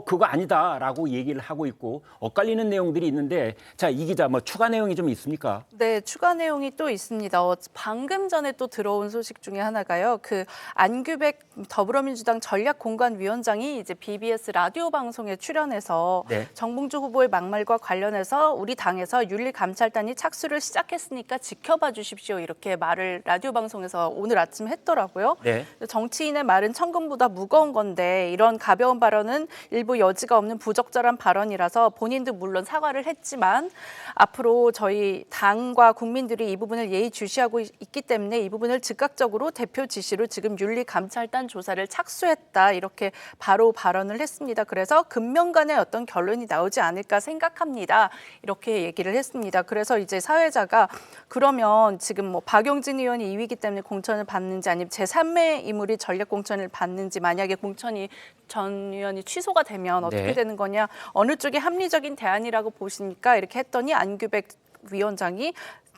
그거 아니다라고 얘기를 하고 있고 엇갈리는 내용들이 있는데 자, 이 기자 추가 내용이 좀 있습니까? 네, 추가 내용이 또 있습니다. 방금 전에 또 들어온 소식 중에 하나가요. 그 안규백 더불어민주당 전략공관위원장이 이제 BBS 라디오 방송에 출연해서 네. 정봉주 후보의 막말과 관련해서 우리 당에서 윤리감찰단이 착수를 시작했으니까 지켜봐 주십시오. 이렇게 말을 라디오 방송에서 오늘 아침 했더라고요. 네. 정치인의 말은 천금보다 무거운 건데 이런 가벼운 발언은 일부 여지가 없는 부적절한 발언이라서 본인도 물론 사과를 했지만 앞으로 저희 당과 국민들이 이 부분을 예의주시하고 있기 때문에 이 부분을 즉각적으로 대표 지시로 지금 윤리감찰단 조사를 착수했다 이렇게 바로 발언을 했습니다. 그래서 금명간의 어떤 결론이 나오지 않을까 생각합니다. 이렇게 얘기를 했습니다. 그래서 이제 사회자가 그러면 지금 박용진 의원이 2위이기 때문에 공천을 받는지 아니면 제3의 인물이 전략 공천을 받는지 만약에 공천이 전 의원이 취소가 되면 어떻게 네. 되는 거냐 어느 쪽이 합리적인 대안이라고 보십니까 이렇게 했더니 안규백 위원장이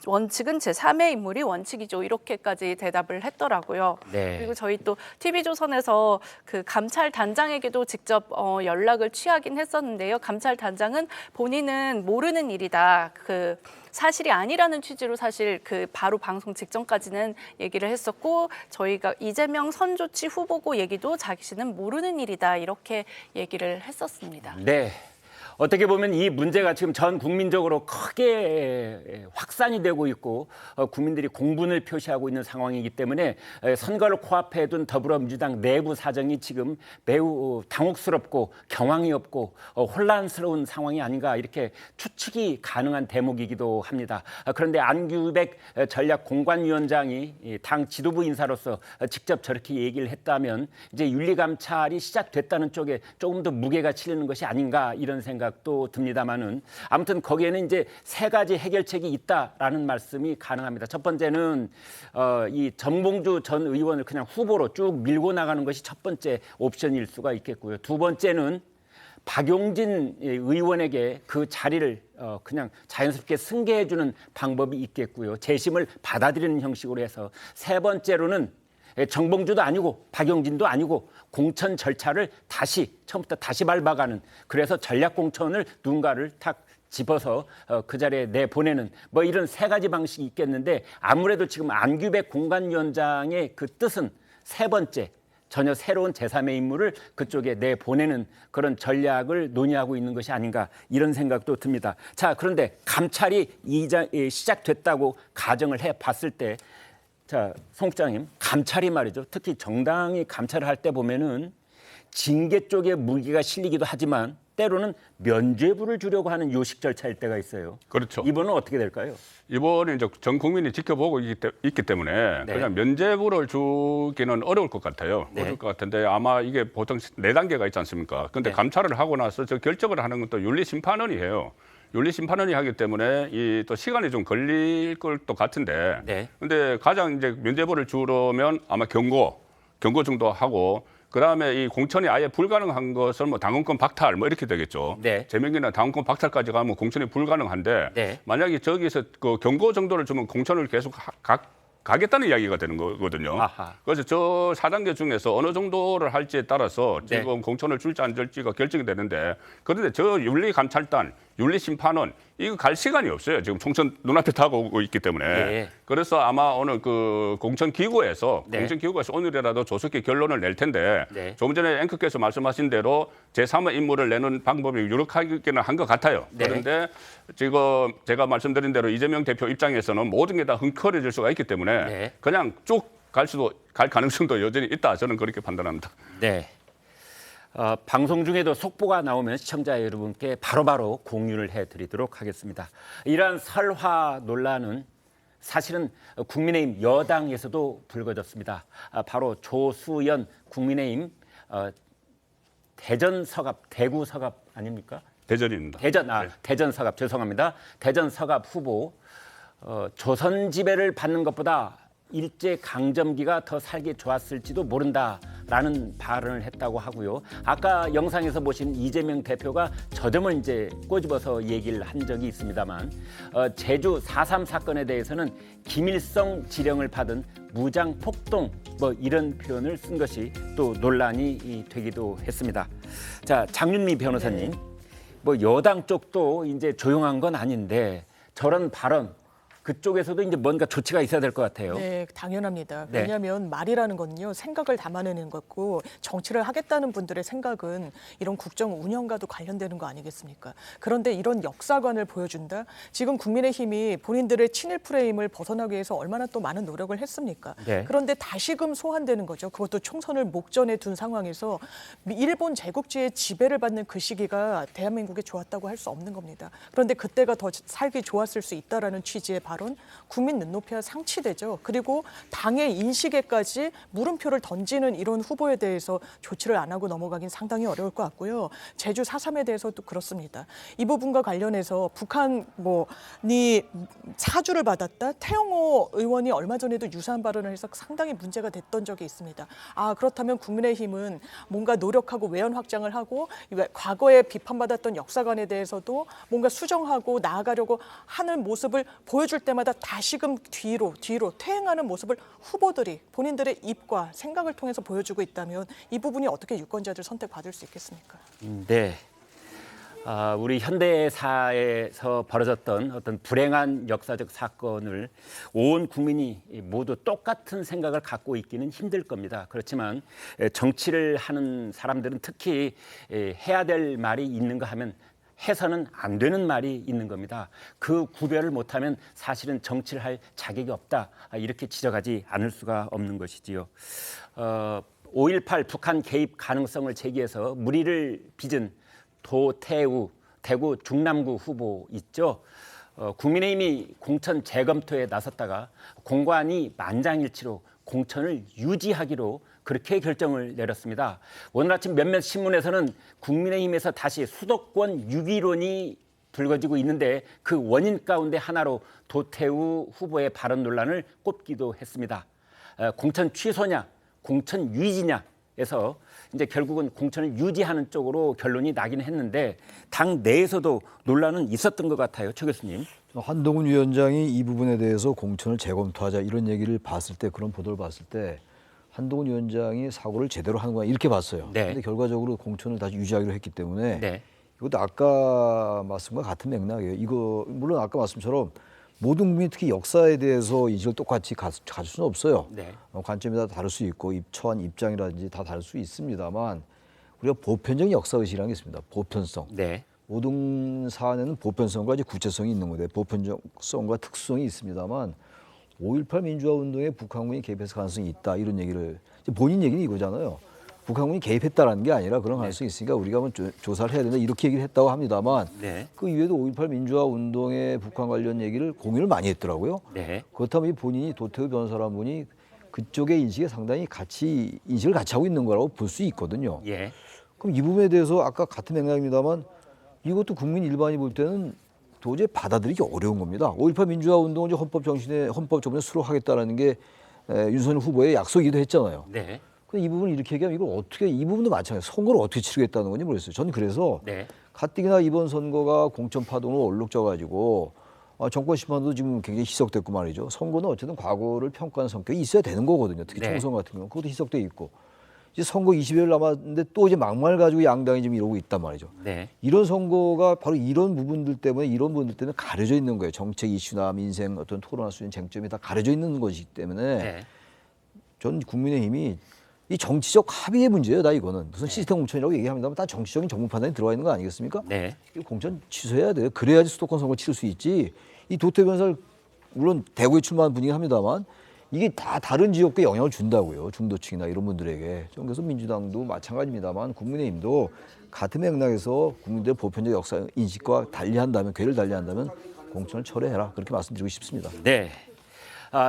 원칙은 제3의 인물이 원칙이죠. 이렇게까지 대답을 했더라고요. 네. 그리고 저희 또 TV조선에서 그 감찰단장에게도 직접 연락을 취하긴 했었는데요. 감찰단장은 본인은 모르는 일이다. 그 사실이 아니라는 취지로 사실 그 바로 방송 직전까지는 얘기를 했었고 저희가 이재명 선조치 후보고 얘기도 자신은 모르는 일이다. 이렇게 얘기를 했었습니다. 네. 어떻게 보면 이 문제가 지금 전 국민적으로 크게 확산이 되고 있고 국민들이 공분을 표시하고 있는 상황이기 때문에 선거를 코앞에 둔 더불어민주당 내부 사정이 지금 매우 당혹스럽고 경황이 없고 혼란스러운 상황이 아닌가 이렇게 추측이 가능한 대목이기도 합니다. 그런데 안규백 전략공관위원장이 당 지도부 인사로서 직접 저렇게 얘기를 했다면 이제 윤리감찰이 시작됐다는 쪽에 조금 더 무게가 실리는 것이 아닌가 이런 생각도 듭니다만은 아무튼 거기에는 이제 세 가지 해결책이 있다라는 말씀이 가능합니다. 첫 번째는 이 정봉주 전 의원을 그냥 후보로 쭉 밀고 나가는 것이 첫 번째 옵션일 수가 있겠고요. 두 번째는 박용진 의원에게 그 자리를 그냥 자연스럽게 승계해주는 방법이 있겠고요. 재심을 받아들이는 형식으로 해서 세 번째로는 정봉주도 아니고 박용진도 아니고 공천 절차를 처음부터 다시 밟아가는, 그래서 전략공천을 누군가를 탁 집어서 그 자리에 내보내는 뭐 이런 세 가지 방식이 있겠는데, 아무래도 지금 안규백 공관위원장의 그 뜻은 세 번째, 전혀 새로운 제3의 인물을 그쪽에 내보내는 그런 전략을 논의하고 있는 것이 아닌가, 이런 생각도 듭니다. 자, 그런데 감찰이 시작됐다고 가정을 해봤을 때, 자, 송 국장님, 감찰이 말이죠. 특히 정당이 감찰을 할 때 보면은 징계 쪽에 무기가 실리기도 하지만 때로는 면죄부를 주려고 하는 요식 절차일 때가 있어요. 그렇죠. 이번은 어떻게 될까요? 이번에 이제 전 국민이 지켜보고 있기 때문에 네. 그냥 면죄부를 주기는 어려울 것 같아요. 네. 어려울 것 같은데 아마 이게 보통 4단계가 있지 않습니까? 근데 네. 감찰을 하고 나서 저 결정을 하는 건 또 윤리심판원이 해요. 윤리심판원이 하기 때문에 이 또 시간이 좀 걸릴 것 같은데. 네. 근데 가장 이제 면죄부를 주려면 아마 경고 정도 하고, 그다음에 이 공천이 아예 불가능한 것은 뭐 당원권 박탈 뭐 이렇게 되겠죠. 네. 제명이나 당원권 박탈까지 가면 공천이 불가능한데, 네. 만약에 저기서 그 경고 정도를 주면 공천을 계속 가겠다는 이야기가 되는 거거든요. 아하. 그래서 저 4단계 중에서 어느 정도를 할지에 따라서 네. 지금 공천을 줄지 안 줄지가 결정이 되는데, 그런데 저 윤리감찰단, 윤리심판원 이거 갈 시간이 없어요. 지금 총선 눈앞에 다가오고 있기 때문에. 네. 그래서 아마 오늘 그 공천기구에서 네. 공천기구에서 오늘이라도 조속히 결론을 낼 텐데, 네. 조금 전에 앵커께서 말씀하신 대로 제3의 인물을 내는 방법이 유력하기는 한 것 같아요. 네. 그런데 지금 제가 말씀드린 대로 이재명 대표 입장에서는 모든 게 다 흥커려질 수가 있기 때문에 네. 그냥 쭉 갈 가능성도 여전히 있다. 저는 그렇게 판단합니다. 네. 방송 중에도 속보가 나오면 시청자 여러분께 바로바로 공유를 해드리도록 하겠습니다. 이러한 설화 논란은 사실은 국민의힘 여당에서도 불거졌습니다. 바로 조수연 국민의힘 대전 서갑, 대구 서갑 아닙니까? 대전입니다. 네. 대전 서갑, 죄송합니다. 대전 서갑 후보, 조선 지배를 받는 것보다 일제 강점기가 더 살기 좋았을지도 모른다라는 발언을 했다고 하고요. 아까 영상에서 보신 이재명 대표가 저 점을 이제 꼬집어서 얘기를 한 적이 있습니다만, 제주 4.3 사건에 대해서는 김일성 지령을 받은 무장 폭동, 뭐 이런 표현을 쓴 것이 또 논란이 되기도 했습니다. 자, 장윤미 변호사님, 뭐 여당 쪽도 이제 조용한 건 아닌데 저런 발언, 그쪽에서도 이제 뭔가 조치가 있어야 될 것 같아요. 네, 당연합니다. 네. 왜냐하면 말이라는 건요, 생각을 담아내는 거고, 정치를 하겠다는 분들의 생각은 이런 국정 운영과도 관련되는 거 아니겠습니까? 그런데 이런 역사관을 보여준다? 지금 국민의힘이 본인들의 친일 프레임을 벗어나기 위해서 얼마나 또 많은 노력을 했습니까? 네. 그런데 다시금 소환되는 거죠. 그것도 총선을 목전에 둔 상황에서 일본 제국주의 지배를 받는 그 시기가 대한민국에 좋았다고 할 수 없는 겁니다. 그런데 그때가 더 살기 좋았을 수 있다라는 취지의 발언, 국민 눈높이와 상치되죠. 그리고 당의 인식에까지 물음표를 던지는 이런 후보에 대해서 조치를 안 하고 넘어가긴 상당히 어려울 것 같고요. 제주 4.3에 대해서도 그렇습니다. 이 부분과 관련해서 북한이 사주를 받았다? 태영호 의원이 얼마 전에도 유사한 발언을 해서 상당히 문제가 됐던 적이 있습니다. 그렇다면 국민의힘은 뭔가 노력하고 외연 확장을 하고 과거에 비판받았던 역사관에 대해서도 뭔가 수정하고 나아가려고 하는 모습을 보여줄 때마다 다시금 뒤로 퇴행하는 모습을 후보들이 본인들의 입과 생각을 통해서 보여주고 있다면 이 부분이 어떻게 유권자들 선택받을 수 있겠습니까? 네. 우리 현대사에서 벌어졌던 어떤 불행한 역사적 사건을 온 국민이 모두 똑같은 생각을 갖고 있기는 힘들 겁니다. 그렇지만 정치를 하는 사람들은 특히 해야 될 말이 있는가 하면 해서는 안 되는 말이 있는 겁니다. 그 구별을 못하면 사실은 정치를 할 자격이 없다. 이렇게 지적하지 않을 수가 없는 것이지요. 5.18 북한 개입 가능성을 제기해서 물의를 빚은 도태우 대구 중남구 후보 있죠. 국민의힘이 공천 재검토에 나섰다가 공관이 만장일치로 공천을 유지하기로 그렇게 결정을 내렸습니다. 오늘 아침 몇몇 신문에서는 국민의힘에서 다시 수도권 유기론이 불거지고 있는데 그 원인 가운데 하나로 도태우 후보의 발언 논란을 꼽기도 했습니다. 공천 취소냐, 공천 유지냐 해서 이제 결국은 공천을 유지하는 쪽으로 결론이 나긴 했는데 당 내에서도 논란은 있었던 것 같아요. 최 교수님. 한동훈 위원장이 이 부분에 대해서 공천을 재검토하자 이런 얘기를 봤을 때, 그런 보도를 봤을 때 한동훈 위원장이 사고를 제대로 하는 거야 이렇게 봤어요. 네. 근데 결과적으로 공천을 다시 유지하기로 했기 때문에 네. 이것도 아까 말씀과 같은 맥락이에요. 이거 물론 아까 말씀처럼 모든 국민이 특히 역사에 대해서 인식을 똑같이 가질 수는 없어요. 네. 관점이 다 다를 수 있고 처한 입장이라든지 다 다를 수 있습니다만 우리가 보편적인 역사의식이라는 게 있습니다. 보편성. 네. 모든 사안에는 보편성과 이제 구체성이 있는 건데 보편성과 특수성이 있습니다만 5.18 민주화 운동에 북한군이 개입했을 가능성이 있다 이런 얘기를 본인 얘기는 이거잖아요. 북한군이 개입했다라는 게 아니라 그런 가능성이 있으니까 우리가 한번 조사를 해야 된다 이렇게 얘기를 했다고 합니다만 네. 그 이외에도 5.18 민주화 운동에 북한 관련 얘기를 공유를 많이 했더라고요. 네. 그렇다면 이 본인이 도태우 변호사라는 분이 그쪽의 인식에 상당히 인식을 같이 하고 있는 거라고 볼 수 있거든요. 예. 그럼 이 부분에 대해서 아까 같은 맥락입니다만 이것도 국민 일반이 볼 때는 도저히 받아들이기 어려운 겁니다. 5.18 민주화 운동을 헌법 조문에 수록하겠다라는 게 윤석열 후보의 약속이기도 했잖아요. 네. 근데 이 부분을 이렇게 얘기하면 이걸 어떻게 이 부분도 마찬가지예요. 선거를 어떻게 치르겠다는 건지 모르겠어요. 저는 그래서 네. 가뜩이나 이번 선거가 공천 파동으로 얼룩져-가지고 정권 심판도 지금 굉장히 희석됐고 말이죠. 선거는 어쨌든 과거를 평가하는 성격이 있어야 되는 거거든요. 특히 네. 총선 같은 경우는 그것도 희석돼 있고 이제 선거 20여일 남았는데 또 이제 막말 가지고 양당이 지금 이러고 있단 말이죠. 네. 이런 선거가 바로 이런 부분들 때문에 가려져 있는 거예요. 정책 이슈나 민생 어떤 토론할 수 있는 쟁점이 다 가려져 있는 것이기 때문에 네. 전 국민의힘이 이 정치적 합의의 문제예요. 다 이거는 무슨 시스템 공천이라고 얘기합니다만 다 정치적인 정부 판단이 들어가 있는 거 아니겠습니까? 네. 이 공천 취소해야 돼요. 그래야지 수도권 선거 치를 수 있지. 이 도태우 변호사를 물론 대구에 출마한 분이긴 합니다만 이게 다 다른 지역에 영향을 준다고요. 중도층이나 이런 분들에게. 좀 그래서 민주당도 마찬가지입니다만 국민의힘도 같은 맥락에서 국민들의 보편적 역사 인식과 달리한다면 궤를 달리한다면 공천을 철회해라. 그렇게 말씀드리고 싶습니다. 네.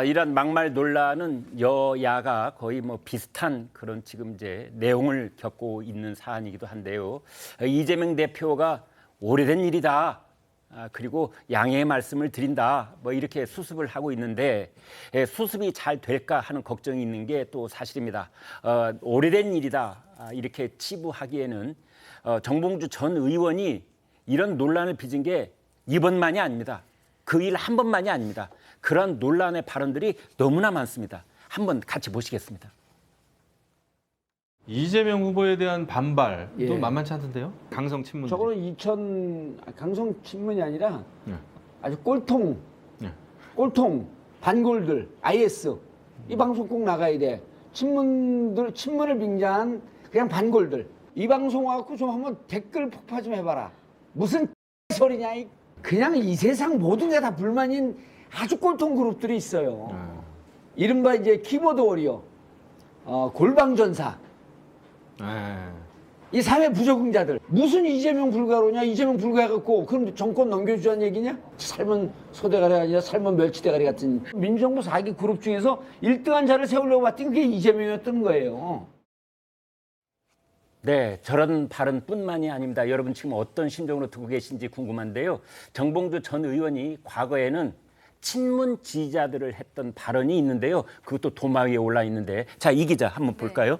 이런 막말 논란은 여야가 거의 뭐 비슷한 그런 지금 이제 내용을 겪고 있는 사안이기도 한데요. 이재명 대표가 오래된 일이다. 그리고 양해의 말씀을 드린다. 뭐 이렇게 수습을 하고 있는데 수습이 잘 될까 하는 걱정이 있는 게 또 사실입니다. 오래된 일이다. 이렇게 치부하기에는 정봉주 전 의원이 이런 논란을 빚은 게 이번만이 아닙니다. 그 일 한 번만이 아닙니다. 그런 논란의 발언들이 너무나 많습니다. 한번 같이 보시겠습니다. 이재명 후보에 대한 반발도 예. 만만치 않던데요? 강성 친문. 저거는 강성 친문이 아니라 네. 아주 꼴통 반골들 IS 이 방송 꼭 나가야 돼. 친문을 빙자한 그냥 반골들 이 방송 와갖고 좀 한번 댓글 폭파 좀 해봐라. 무슨 소리냐 그냥 이 세상 모든 게 다 불만인 아주 꼴통 그룹들이 있어요. 이른바 이제 키보드 워리어, 골방전사. 이 사회 부적응자들 무슨 이재명 불가로냐 이재명 불가해갖고 그럼 정권 넘겨주자는 얘기냐? 삶은 소대가리 아니라 삶은 멸치대가리 같은 민주정부 4기 그룹 중에서 1등한 자를 세우려고 봤더니 그게 이재명이었던 거예요. 네, 저런 발언뿐만이 아닙니다. 여러분 지금 어떤 심정으로 듣고 계신지 궁금한데요. 정봉주 전 의원이 과거에는 친문 지지자들을 했던 발언이 있는데요. 그것도 도마 위에 올라 있는데 자, 이 기자 한번 볼까요?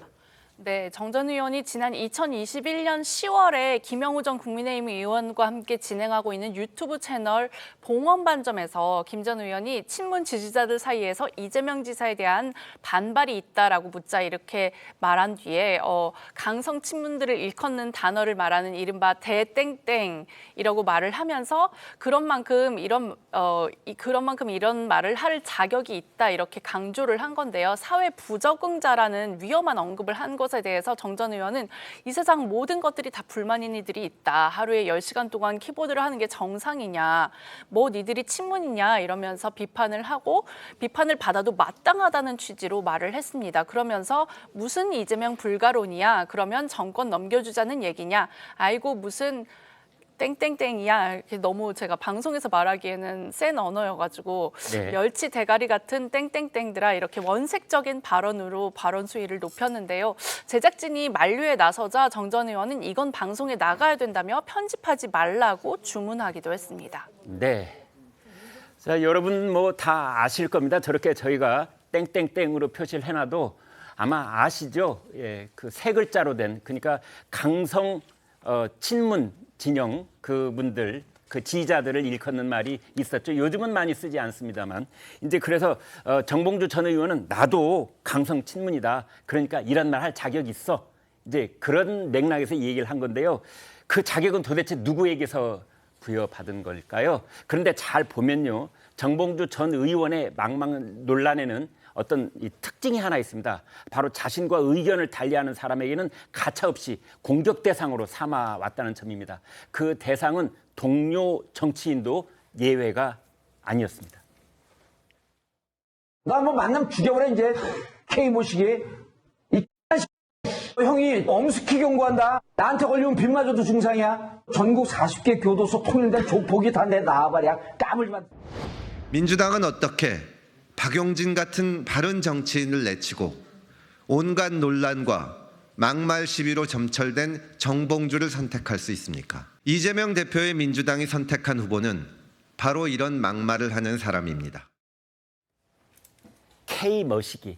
네, 정 전 의원이 지난 2021년 10월에 김영우 전 국민의힘 의원과 함께 진행하고 있는 유튜브 채널 봉헌반점에서 김 전 의원이 친문 지지자들 사이에서 이재명 지사에 대한 반발이 있다라고 묻자 이렇게 말한 뒤에 강성 친문들을 일컫는 단어를 말하는 이른바 대땡땡이라고 말을 하면서 그런 만큼 이런 말을 할 자격이 있다 이렇게 강조를 한 건데요. 사회 부적응자라는 위험한 언급을 한 것에 대해서 정 전 의원은 이 세상 모든 것들이 다 불만인 이들이 있다. 하루에 10시간 동안 키보드를 하는 게 정상이냐. 뭐 니들이 친문이냐 이러면서 비판을 하고 비판을 받아도 마땅하다는 취지로 말을 했습니다. 그러면서 무슨 이재명 불가론이야. 그러면 정권 넘겨주자는 얘기냐. 아이고 무슨 땡땡땡이야. 이렇게 너무 제가 방송에서 말하기에는 센 언어여가지고 네. 멸치 대가리 같은 땡땡땡들아 이렇게 원색적인 발언으로 발언 수위를 높였는데요. 제작진이 만류에 나서자 정 전 의원은 이건 방송에 나가야 된다며 편집하지 말라고 주문하기도 했습니다. 네. 자, 여러분 뭐 다 아실 겁니다. 저렇게 저희가 땡땡땡으로 표시를 해놔도 아마 아시죠? 예, 그 세 글자로 된 그러니까 강성 친문 진영 그분들 그 지지자들을 일컫는 말이 있었죠. 요즘은 많이 쓰지 않습니다만 이제 그래서 정봉주 전 의원은 나도 강성 친문이다. 그러니까 이런 말 할 자격이 있어. 이제 그런 맥락에서 이 얘기를 한 건데요. 그 자격은 도대체 누구에게서 부여받은 걸까요? 그런데 잘 보면요. 정봉주 전 의원의 망망 논란에는 어떤 이 특징이 하나 있습니다. 바로 자신과 의견을 달리하는 사람에게는 가차없이 공격 대상으로 삼아왔다는 점입니다. 그 대상은 동료 정치인도 예외가 아니었습니다. 나 뭐 만나면 죽여버려 이제. K 모시기. 이 형이 엄숙히 경고한다. 나한테 걸리면 빗맞아도 중상이야. 전국 40개 교도소 통일된 족보기 다 내 나와버려. 까물지만. 민주당은 어떻게 박용진 같은 바른 정치인을 내치고 온갖 논란과 막말 시비로 점철된 정봉주를 선택할 수 있습니까? 이재명 대표의 민주당이 선택한 후보는 바로 이런 막말을 하는 사람입니다. K머시기.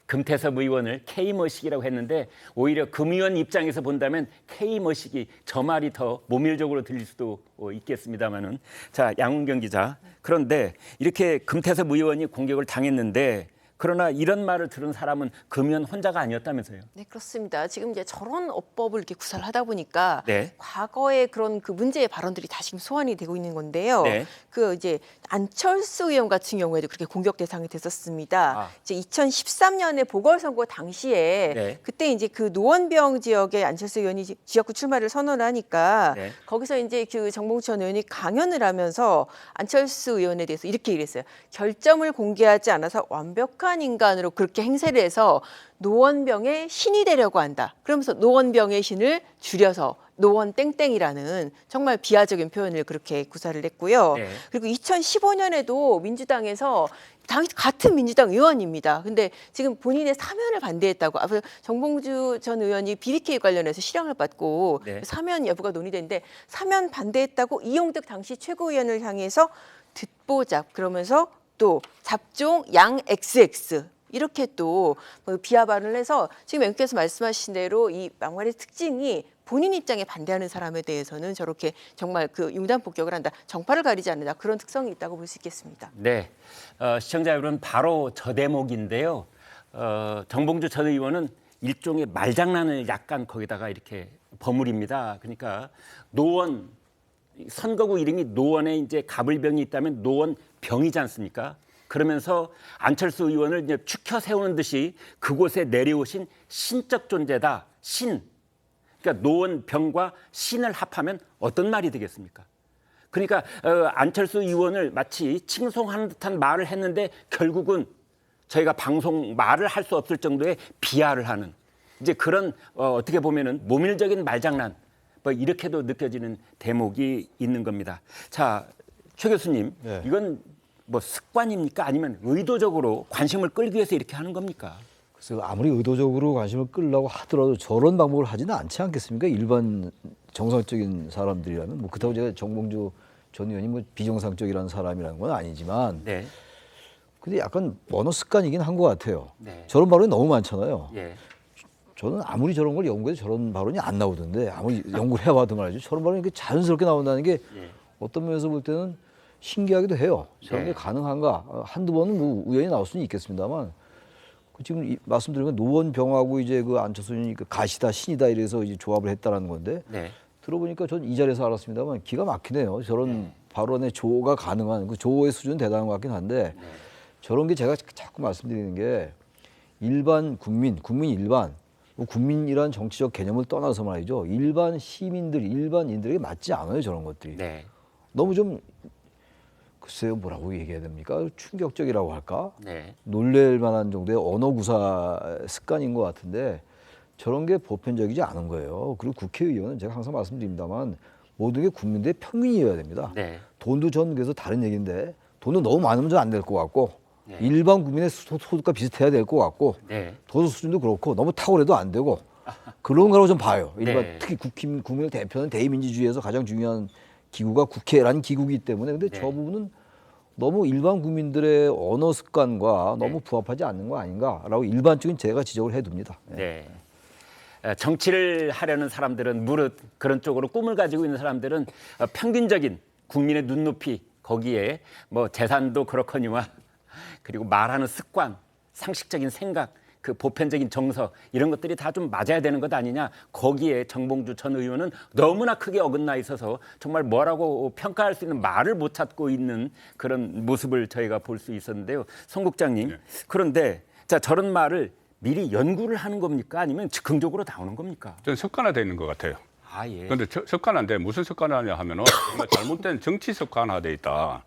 금태섭 의원을 K머시기라고 했는데 오히려 금 의원 입장에서 본다면 K머시기 저 말이 더 모밀적으로 들릴 수도 있겠습니다만은 자 양훈경 기자 그런데 이렇게 금태섭 의원이 공격을 당했는데 그러나 이런 말을 들은 사람은 금 의원 혼자가 아니었다면서요? 네, 그렇습니다. 지금 이제 저런 어법을 이렇게 구사를 하다 보니까 네. 과거의 그런 그 문제의 발언들이 다 지금 소환이 되고 있는 건데요. 네. 그 이제 안철수 의원 같은 경우에도 그렇게 공격 대상이 됐었습니다. 아. 이제 2013년에 보궐선거 당시에 네. 그때 이제 그 노원병 지역에 안철수 의원이 지역구 출마를 선언하니까 네. 거기서 이제 그 정봉주 전 의원이 강연을 하면서 안철수 의원에 대해서 이렇게 얘기했어요. 결점을 공개하지 않아서 완벽한 인간으로 그렇게 행세를 해서 노원병의 신이 되려고 한다. 그러면서 노원병의 신을 줄여서 노원 땡땡이라는 정말 비하적인 표현을 그렇게 구사를 했고요. 네. 그리고 2015년에도 민주당에서 같은 민주당 의원입니다. 근데 지금 본인의 사면을 반대했다고. 앞서 정봉주 전 의원이 BBK 관련해서 실형을 받고 네. 사면 여부가 논의되는데 사면 반대했다고 이용득 당시 최고위원을 향해서 듣보잡 그러면서 또 잡종 양 XX 이렇게 또 비하 발언을 해서 지금 앵께서 말씀하신 대로 이 막말의 특징이 본인 입장에 반대하는 사람에 대해서는 저렇게 정말 그 융단 폭격을 한다. 정파를 가리지 않는다. 그런 특성이 있다고 볼 수 있겠습니다. 네, 시청자 여러분 바로 저 대목인데요. 정봉주 전 의원은 일종의 말장난을 약간 거기다가 이렇게 버무립니다. 그러니까 노원 선거구 이름이 노원에 이제 가불병이 있다면 노원병이지 않습니까? 그러면서 안철수 의원을 이제 추켜 세우는 듯이 그곳에 내려오신 신적 존재다. 신. 그러니까 노원병과 신을 합하면 어떤 말이 되겠습니까? 그러니까 안철수 의원을 마치 칭송하는 듯한 말을 했는데 결국은 저희가 방송 말을 할 수 없을 정도의 비하를 하는 이제 그런 어떻게 보면은 모밀적인 말장난 뭐 이렇게도 느껴지는 대목이 있는 겁니다. 자, 최 교수님, 네. 이건 뭐 습관입니까? 아니면 의도적으로 관심을 끌기 위해서 이렇게 하는 겁니까? 그래서 아무리 의도적으로 관심을 끌려고 하더라도 저런 방법을 하지는 않지 않겠습니까? 일반 정상적인 사람들이라면 뭐 그렇다고 제가 정봉주 전 의원이 뭐 비정상적이라는 사람이라는 건 아니지만 네. 근데 약간 언어 습관이긴 한 것 같아요. 네. 저런 발언이 너무 많잖아요. 예. 저는 아무리 저런 걸 연구해도 저런 발언이 안 나오던데 아무리 연구를 해봐도 말이죠. 저런 발언이 이렇게 자연스럽게 나온다는 게 예. 어떤 면에서 볼 때는 신기하기도 해요. 저런 게 네. 가능한가? 한두 번은 뭐 우연히 나올 수는 있겠습니다만 지금 말씀드린 건 노원병하고 이제 그 안철수 의원이 그 가시다 신이다 이래서 이제 조합을 했다라는 건데 네. 들어보니까 전 이 자리에서 알았습니다만 기가 막히네요. 저런 발언의 조가 가능한 그 조의 수준은 대단한 것 같긴 한데 저런 게 제가 자꾸 말씀드리는 게 일반 국민 일반 뭐 국민이란 정치적 개념을 떠나서 말이죠. 일반 시민들, 일반인들에게 맞지 않아요. 저런 것들이. 네. 너무 좀 글쎄요 뭐라고 얘기해야 됩니까? 충격적이라고 할까? 네. 놀랄 만한 정도의 언어 구사 습관인 것 같은데 저런 게 보편적이지 않은 거예요. 그리고 국회의원은 제가 항상 말씀드립니다만 모든 게 국민들의 평균이어야 됩니다. 네. 돈도 전 그래서 다른 얘기인데 돈도 너무 많으면 좀 안 될 것 같고 네. 일반 국민의 소득과 비슷해야 될 것 같고 네. 도덕 수준도 그렇고 너무 탁월해도 안 되고 그런 거라고 좀 봐요. 일반 네. 특히 국민을 대표하는 대의민주주의에서 가장 중요한 기구가 국회라는 기구이기 때문에 근데 네. 저 부분은 너무 일반 국민들의 언어 습관과 네. 너무 부합하지 않는 거 아닌가라고 일반적인 제가 지적을 해둡니다. 네. 정치를 하려는 사람들은 무릇 그런 쪽으로 꿈을 가지고 있는 사람들은 평균적인 국민의 눈높이 거기에 뭐 재산도 그렇거니와 그리고 말하는 습관, 상식적인 생각, 그 보편적인 정서 이런 것들이 다 좀 맞아야 되는 것 아니냐. 거기에 정봉주 전 의원은 너무나 크게 어긋나 있어서 정말 뭐라고 평가할 수 있는 말을 못 찾고 있는 그런 모습을 저희가 볼 수 있었는데요. 송 국장님, 그런데 자 저런 말을 미리 연구를 하는 겁니까? 아니면 즉흥적으로 나오는 겁니까? 저는 습관화되어 있는 것 같아요. 아, 예. 그런데 습관화인데 무슨 습관화냐 하면은 정말 잘못된 정치 습관화돼 있다.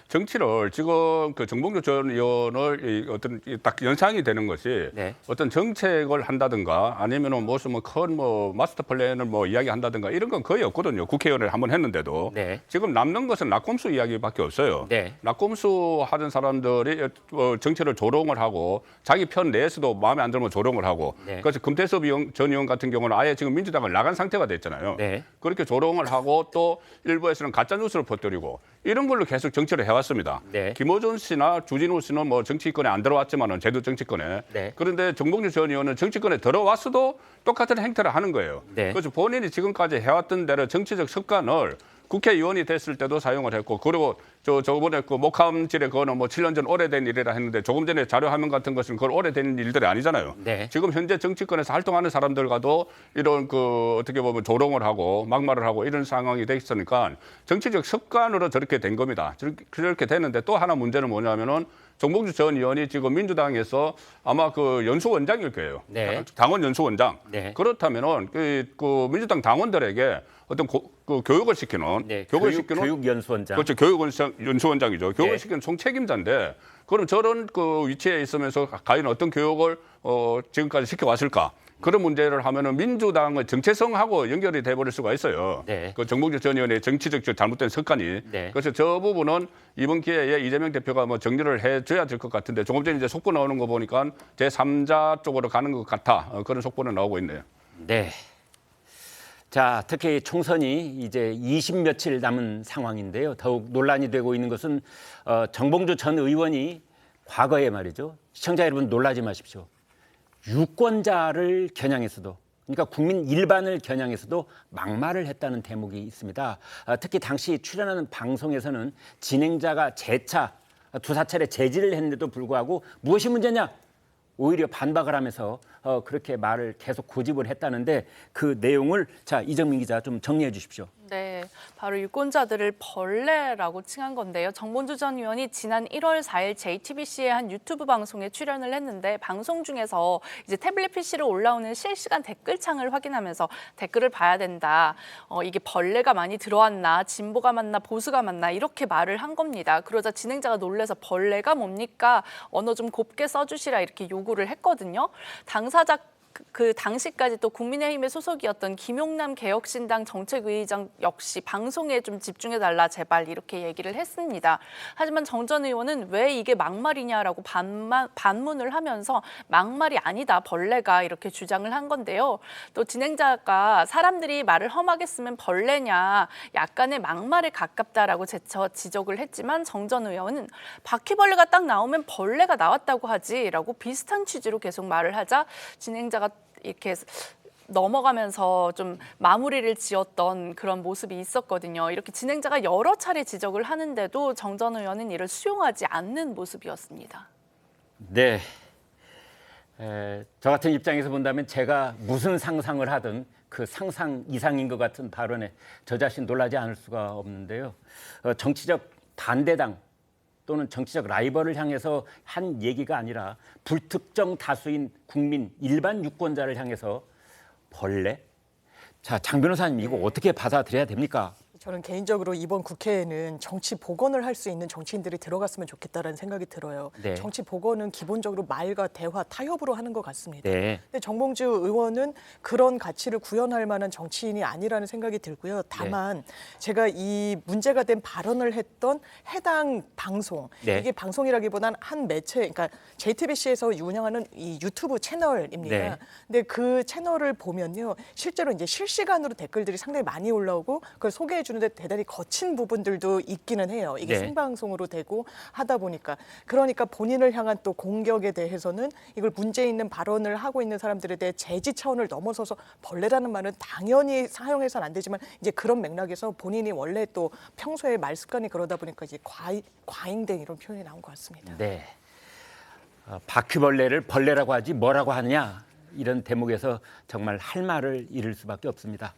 정치를 지금 그 정봉주 전 의원을 어떤 딱 연상이 되는 것이 네. 어떤 정책을 한다든가 아니면은 무슨 큰 마스터 플랜을 이야기한다든가 이런 건 거의 없거든요. 국회의원을 한번 했는데도 네. 지금 남는 것은 낙곰수 이야기밖에 없어요. 네. 낙곰수 하는 사람들이 정치를 조롱을 하고 자기 편 내에서도 마음에 안 들면 조롱을 하고 네. 그래서 금태섭 전 의원 같은 경우는 아예 지금 민주당을 나간 상태가 됐잖아요. 네. 그렇게 조롱을 하고 또 일부에서는 가짜 뉴스를 퍼뜨리고 이런 걸로 계속 정치를 해왔습니다. 네. 김어준 씨나 주진우 씨는 정치권에 안 들어왔지만은 제도 정치권에 네. 그런데 정봉주 전 의원은 정치권에 들어왔어도 똑같은 행태를 하는 거예요. 네. 그래서 본인이 지금까지 해왔던 대로 정치적 습관을 국회의원이 됐을 때도 사용을 했고 그리고 저번에 그 목함질에 그거는 7년 전 오래된 일이라 했는데 조금 전에 자료 화면 같은 것은 그걸 오래된 일들이 아니잖아요. 네. 지금 현재 정치권에서 활동하는 사람들과도 이런 그 어떻게 보면 조롱을 하고 막말을 하고 이런 상황이 돼 있으니까 정치적 습관으로 저렇게 된 겁니다. 그렇게 되는데 또 하나 문제는 뭐냐면은 정봉주 전 의원이 지금 민주당에서 아마 그 연수원장일 거예요. 네. 당원 연수원장. 네. 그렇다면은 그 민주당 당원들에게 어떤 그 교육을 시키는 네. 시키는 교육연수원장. 그렇죠. 교육연수원장이죠. 교육을 네. 시키는 총책임자인데 그럼 저런 그 위치에 있으면서 과연 어떤 교육을 지금까지 시켜왔을까? 그런 문제를 하면은 민주당의 정체성하고 연결이 돼버릴 수가 있어요. 네. 그 정봉주 전 의원의 정치적 잘못된 습관이. 네. 그래서 저 부분은 이번 기회에 이재명 대표가 정리를 해줘야 될 것 같은데 조금 전에 이제 속보 나오는 거 보니까 제3자 쪽으로 가는 것 같아. 그런 속보는 나오고 있네요. 네. 자, 특히 총선이 이제 20 며칠 남은 상황인데요. 더욱 논란이 되고 있는 것은 정봉주 전 의원이 과거에 말이죠. 시청자 여러분 놀라지 마십시오. 유권자를 겨냥해서도 그러니까 국민 일반을 겨냥해서도 막말을 했다는 대목이 있습니다. 특히 당시 출연하는 방송에서는 진행자가 재차 두사 차례 제지를 했는데도 불구하고 무엇이 문제냐? 오히려 반박을 하면서 그렇게 말을 계속 고집을 했다는데 그 내용을 자 이정민 기자 좀 정리해 주십시오. 네, 바로 유권자들을 벌레라고 칭한 건데요. 정봉주 전 의원이 지난 1월 4일 JTBC의 한 유튜브 방송에 출연을 했는데 방송 중에서 이제 태블릿 PC로 올라오는 실시간 댓글창을 확인하면서 댓글을 봐야 된다. 이게 벌레가 많이 들어왔나, 진보가 맞나, 보수가 맞나 이렇게 말을 한 겁니다. 그러자 진행자가 놀라서 벌레가 뭡니까? 언어 좀 곱게 써주시라 이렇게 요구를 했거든요. 당사자 그 당시까지 또 국민의힘의 소속이었던 김용남 개혁신당 정책위의장 역시 방송에 좀 집중해달라 제발 이렇게 얘기를 했습니다. 하지만 정 전 의원은 왜 이게 막말이냐라고 반문을 하면서 막말이 아니다 벌레가 이렇게 주장을 한 건데요. 또 진행자가 사람들이 말을 험하게 쓰면 벌레냐 약간의 막말에 가깝다라고 지적을 했지만 정 전 의원은 바퀴벌레가 딱 나오면 벌레가 나왔다고 하지라고 비슷한 취지로 계속 말을 하자 진행자가 이렇게 넘어가면서 좀 마무리를 지었던 그런 모습이 있었거든요. 이렇게 진행자가 여러 차례 지적을 하는데도 정 전 의원은 이를 수용하지 않는 모습이었습니다. 네. 저 같은 입장에서 본다면 제가 무슨 상상을 하든 그 상상 이상인 것 같은 발언에 저 자신 놀라지 않을 수가 없는데요. 정치적 반대당 또는 정치적 라이벌을 향해서 한 얘기가 아니라 불특정 다수인 국민 일반 유권자를 향해서 벌레? 자, 장 변호사님 이거 어떻게 받아들여야 됩니까? 저는 개인적으로 이번 국회에는 정치 복원을 할 수 있는 정치인들이 들어갔으면 좋겠다라는 생각이 들어요. 네. 정치 복원은 기본적으로 말과 대화, 타협으로 하는 것 같습니다. 네. 근데 정봉주 의원은 그런 가치를 구현할 만한 정치인이 아니라는 생각이 들고요. 다만 제가 이 문제가 된 발언을 했던 해당 방송, 네. 이게 방송이라기보다는 한 매체, 그러니까 JTBC에서 운영하는 이 유튜브 채널입니다. 네. 근데 그 채널을 보면요, 실제로 이제 실시간으로 댓글들이 상당히 많이 올라오고 그걸 소개해 주는 맞추는데 대단히 거친 부분들도 있기는 해요. 이게 네. 생방송으로 되고 하다 보니까. 그러니까 본인을 향한 또 공격에 대해서는 이걸 문제 있는 발언을 하고 있는 사람들에 대해 제지 차원을 넘어서서 벌레라는 말은 당연히 사용해서는 안 되지만 이제 그런 맥락에서 본인이 원래 또 평소에 말 습관이 그러다 보니까 이제 과잉된 이런 표현이 나온 것 같습니다. 네. 바퀴벌레를 벌레라고 하지 뭐라고 하느냐 이런 대목에서 정말 할 말을 잃을 수밖에 없습니다.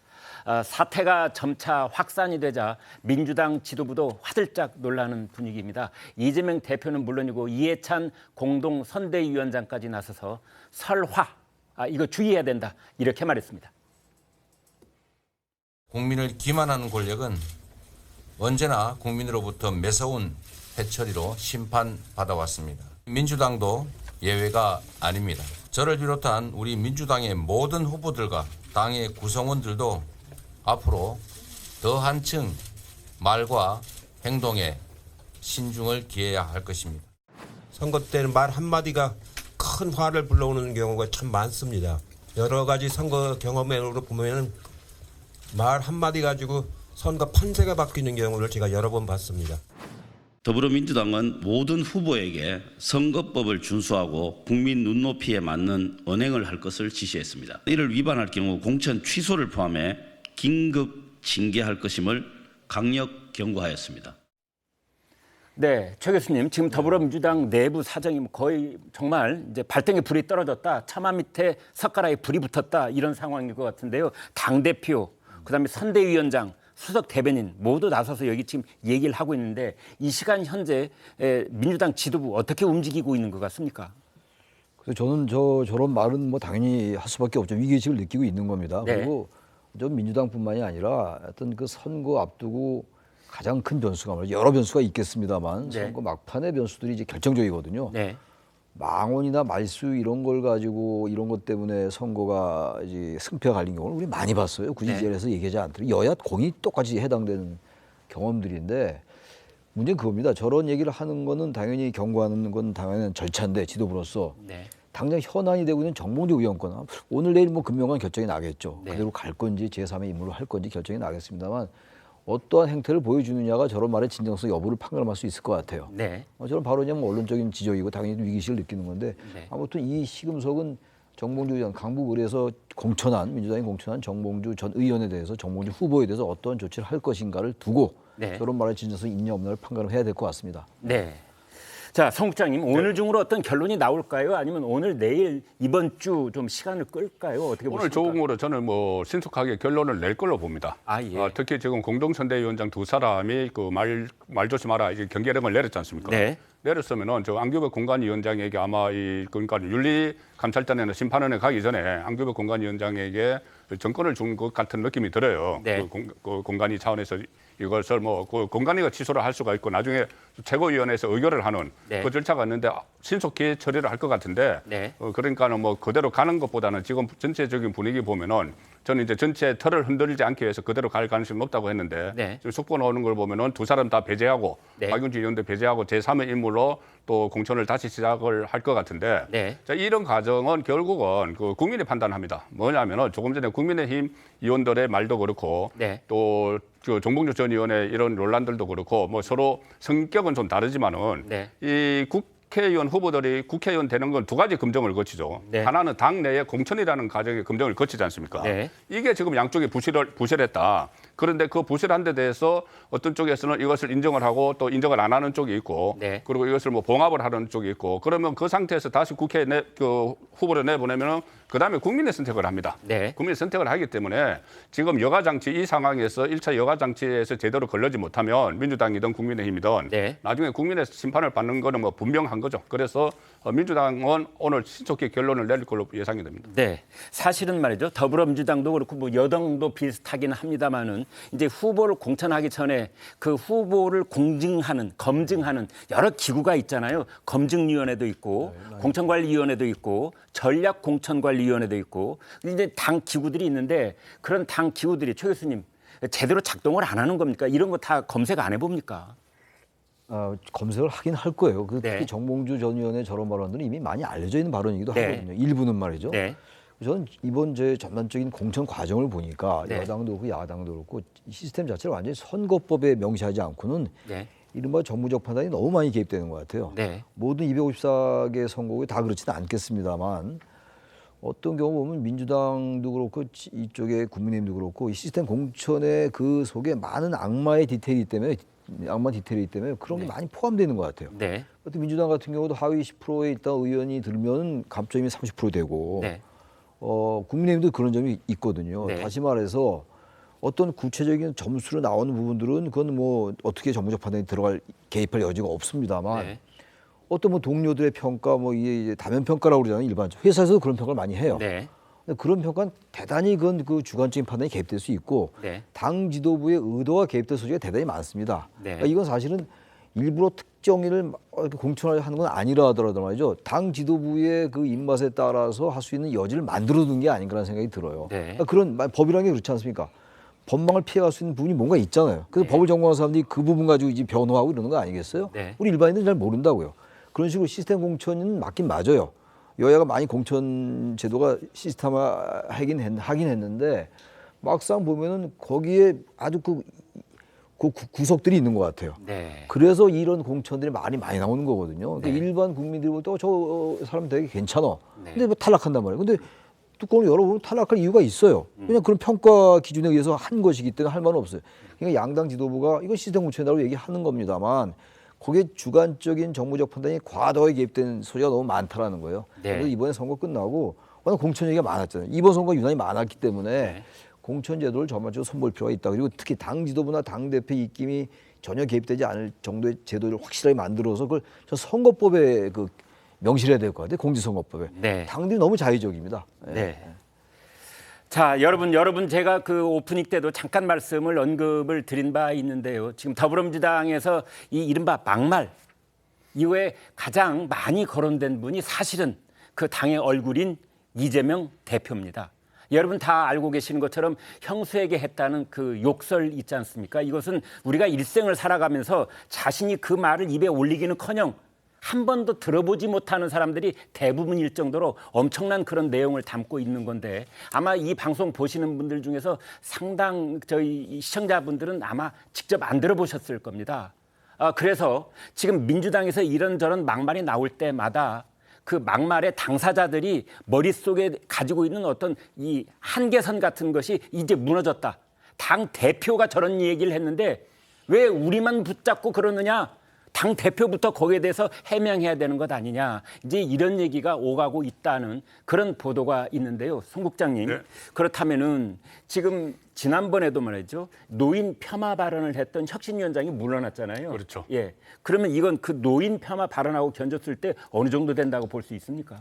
사태가 점차 확산이 되자 민주당 지도부도 화들짝 놀라는 분위기입니다. 이재명 대표는 물론이고 이해찬 공동 선대위원장까지 나서서 설화, 이거 주의해야 된다 이렇게 말했습니다. 국민을 기만하는 권력은 언제나 국민으로부터 매서운 해처리로 심판받아왔습니다. 민주당도 예외가 아닙니다. 저를 비롯한 우리 민주당의 모든 후보들과 당의 구성원들도 앞으로 더 한층 말과 행동에 신중을 기해야 할 것입니다. 선거 때는 말 한마디가 큰 화를 불러오는 경우가 참 많습니다. 여러 가지 선거 경험으로 보면 말 한마디 가지고 선거 판세가 바뀌는 경우를 제가 여러 번 봤습니다. 더불어민주당은 모든 후보에게 선거법을 준수하고 국민 눈높이에 맞는 언행을 할 것을 지시했습니다. 이를 위반할 경우 공천 취소를 포함해 긴급 징계할 것임을 강력 경고하였습니다. 네, 최 교수님, 지금 더불어민주당 내부 사정이 거의 정말 이제 발등에 불이 떨어졌다, 차마 밑에 석가락에 불이 붙었다 이런 상황일 것 같은데요. 당 대표, 그다음에 선대위원장, 수석 대변인 모두 나서서 여기 지금 얘기를 하고 있는데 이 시간 현재 민주당 지도부 어떻게 움직이고 있는 것 같습니까? 그래서 저는 저런 말은 뭐 당연히 할 수밖에 없죠. 위기의식을 느끼고 있는 겁니다. 네. 그리고 저 민주당뿐만이 아니라 어떤 그 선거 앞두고 가장 큰 변수가 여러 변수가 있겠습니다만 네. 선거 막판의 변수들이 이제 결정적이거든요. 네. 망언이나 말수 이런 걸 가지고 이런 것 때문에 선거가 이제 승패가 갈린 경우를 우리 많이 봤어요. 굳이 네. 제에서 얘기하지 않더라도 여야 공이 똑같이 해당되는 경험들인데 문제는 그겁니다. 저런 얘기를 하는 거는 당연히 경고하는 건 당연한 절차인데 지도부로서 네. 당장 현안이 되고 있는 정봉주 의원 건 오늘 내일 뭐 금명간 결정이 나겠죠. 네. 그대로 갈 건지 제3의 임무를 할 건지 결정이 나겠습니다만 어떠한 행태를 보여주느냐가 저런 말의 진정성 여부를 판가름할 수 있을 것 같아요. 네. 저런 발언이 뭐 언론적인 지적이고 당연히 위기의식을 느끼는 건데 네. 아무튼 이 시금석은 정봉주 의원 강북을에서 민주당이 공천한 정봉주 전 의원에 대해서 정봉주 후보에 대해서 어떤 조치를 할 것인가를 두고 네. 저런 말의 진정성이 있냐 없냐를 판가름해야 될 것 같습니다. 네. 자, 성 국장님, 오늘 중으로 어떤 결론이 나올까요? 아니면 오늘 내일 이번 주 좀 시간을 끌까요? 어떻게 보십니까? 오늘 중으로 저는 뭐 신속하게 결론을 낼 걸로 봅니다. 예. 특히 지금 공동선대위원장 두 사람이 그 말 조심하라 이제 경계령을 내렸지 않습니까? 네. 내렸으면은 저 안규백 공관위원장에게 아마 그러니까 윤리감찰단에는 심판원에 가기 전에 안규백 공관위원장에게 정권을 준 것 같은 느낌이 들어요. 네. 그 공관위 차원에서 이것을 그 공관위가 취소를 할 수가 있고 나중에 최고위원회에서 의결을 하는 네. 그 절차가 있는데 신속히 처리를 할 것 같은데 네. 그러니까는 뭐 그대로 가는 것보다는 지금 전체적인 분위기 보면은 저는 이제 전체 틀을 흔들리지 않기 위해서 그대로 갈 가능성이 높다고 했는데 네. 지금 속보 나오는 걸 보면은 두 사람 다 배제하고 네. 박용진 의원도 배제하고 제3의 인물로 또 공천을 다시 시작을 할 것 같은데 네. 자, 이런 과정은 결국은 그 국민이 판단합니다. 뭐냐면은 조금 전에 국민의힘 의원들의 말도 그렇고 네. 또 그 정봉주 전 의원의 이런 논란들도 그렇고 뭐 서로 성격은 좀 다르지만은 네. 이 국회의원 후보들이 국회의원 되는 건 두 가지 검증을 거치죠. 네. 하나는 당 내의 공천이라는 과정의 검증을 거치지 않습니까? 네. 이게 지금 양쪽이 부실했다. 그런데 그 부실한 데 대해서 어떤 쪽에서는 이것을 인정을 하고 또 인정을 안 하는 쪽이 있고 네. 그리고 이것을 뭐 봉합을 하는 쪽이 있고 그러면 그 상태에서 다시 국회에 그 후보를 내보내면은 그다음에 국민의 선택을 합니다. 네. 국민의 선택을 하기 때문에 지금 여가장치 이 상황에서 1차 여가장치에서 제대로 걸러지 못하면 민주당이든 국민의힘이든 네. 나중에 국민의 심판을 받는 거는 뭐 분명한 거죠. 그래서 민주당은 오늘 신속히 결론을 낼 걸로 예상이 됩니다. 네, 사실은 말이죠. 더불어민주당도 그렇고 뭐 여당도 비슷하기는 합니다만은 이제 후보를 공천하기 전에 그 후보를 검증하는 여러 기구가 있잖아요. 검증위원회도 있고 공천관리위원회도 있고 전략공천관리위원회도 있고 이제 당 기구들이 있는데 그런 당 기구들이 최 교수님 제대로 작동을 안 하는 겁니까? 이런 거 다 검색 안 해봅니까? 검색을 하긴 할 거예요. 특히 네. 정봉주 전 의원의 저런 발언들은 이미 많이 알려져 있는 발언이기도 네. 하거든요. 일부는 말이죠. 네. 저는 이번 제 전반적인 공천 과정을 보니까 네. 여당도 그렇고 야당도 그렇고 이 시스템 자체를 완전히 선거법에 명시하지 않고는 네. 이른바 정무적 판단이 너무 많이 개입되는 것 같아요. 네. 모든 254개 선거구에 다 그렇지는 않겠습니다만 어떤 경우 보면 민주당도 그렇고 이쪽에 국민의힘도 그렇고 이 시스템 공천의 그 속에 많은 악마 디테일이 때문에 그런 게 네. 많이 포함되는 것 같아요. 네. 또 민주당 같은 경우도 하위 10%에 있다 의원이 들면 감점이 30% 되고 네. 국민의힘도 그런 점이 있거든요. 네. 다시 말해서 어떤 구체적인 점수로 나오는 부분들은 그건 뭐 어떻게 정무적 판단이 개입할 여지가 없습니다만 네. 어떤 뭐 동료들의 평가 뭐 이게 다면 평가라고 그러잖아요. 일반적으로 회사에서도 그런 평가를 많이 해요. 네. 근데 그런 평가는 대단히 그 주관적인 판단이 개입될 수 있고 네. 당 지도부의 의도가 개입될 소지가 대단히 많습니다. 네. 그러니까 이건 사실은 일부러 특정인을 이렇게 공천하는 건 아니라 하더라도 말이죠. 당 지도부의 그 입맛에 따라서 할 수 있는 여지를 만들어둔 게 아닌가라는 생각이 들어요. 네. 그러니까 그런 법이라는 게 그렇지 않습니까? 법망을 피해갈 수 있는 부분이 뭔가 있잖아요. 그래서 네. 법을 전공하는 사람들이 그 부분 가지고 이제 변호하고 이러는 거 아니겠어요? 네. 우리 일반인들은 잘 모른다고요. 그런 식으로 시스템 공천은 맞긴 맞아요. 여야가 많이 공천 제도가 시스템화 하긴 했는데 막상 보면은 거기에 아주 그 구석들이 있는 것 같아요. 네. 그래서 이런 공천들이 많이 나오는 거거든요. 그러니까 네. 일반 국민들이 볼 때 저 사람 되게 괜찮아. 네. 근데 뭐 탈락한단 말이에요. 근데 뚜껑을 열어보면 탈락할 이유가 있어요. 그냥 그런 평가 기준에 의해서 한 것이기 때문에 할 말은 없어요. 그러니까 양당 지도부가 이건 시스템 공천이라고 얘기하는 겁니다만 거기에 주관적인 정무적 판단이 과도하게 개입된 소리가 너무 많다라는 거예요. 네. 그래서 이번에 선거 끝나고 워낙 공천 얘기가 많았잖아요. 이번 선거 유난히 많았기 때문에 네. 공천 제도를 전반적으로 손볼 필요가 있다. 그리고 특히 당 지도부나 당 대표 입김이 전혀 개입되지 않을 정도의 제도를 확실하게 만들어서 그걸 저 선거법에 그 명시를 해야 될 것 같아요. 공직선거법에. 네. 당들이 너무 자의적입니다. 네. 자, 여러분 제가 그 오프닝 때도 잠깐 말씀을 언급을 드린 바 있는데요. 지금 더불어민주당에서 이 이른바 막말 이후에 가장 많이 거론된 분이 사실은 그 당의 얼굴인 이재명 대표입니다. 여러분 다 알고 계시는 것처럼 형수에게 했다는 그 욕설 있지 않습니까? 이것은 우리가 일생을 살아가면서 자신이 그 말을 입에 올리기는커녕 한 번도 들어보지 못하는 사람들이 대부분일 정도로 엄청난 그런 내용을 담고 있는 건데 아마 이 방송 보시는 분들 중에서 상당 저희 시청자분들은 아마 직접 안 들어보셨을 겁니다. 그래서 지금 민주당에서 이런저런 막말이 나올 때마다 그 막말의 당사자들이 머릿속에 가지고 있는 어떤 이 한계선 같은 것이 이제 무너졌다. 당 대표가 저런 얘기를 했는데 왜 우리만 붙잡고 그러느냐. 당 대표부터 거기에 대해서 해명해야 되는 것 아니냐. 이제 이런 얘기가 오가고 있다는 그런 보도가 있는데요. 송 국장님. 네. 그렇다면은 지금 지난번에도 말이죠. 노인 폄하 발언을 했던 혁신위원장이 물러났잖아요. 그렇죠. 예. 그러면 이건 그 노인 폄하 발언하고 견졌을 때 어느 정도 된다고 볼 수 있습니까?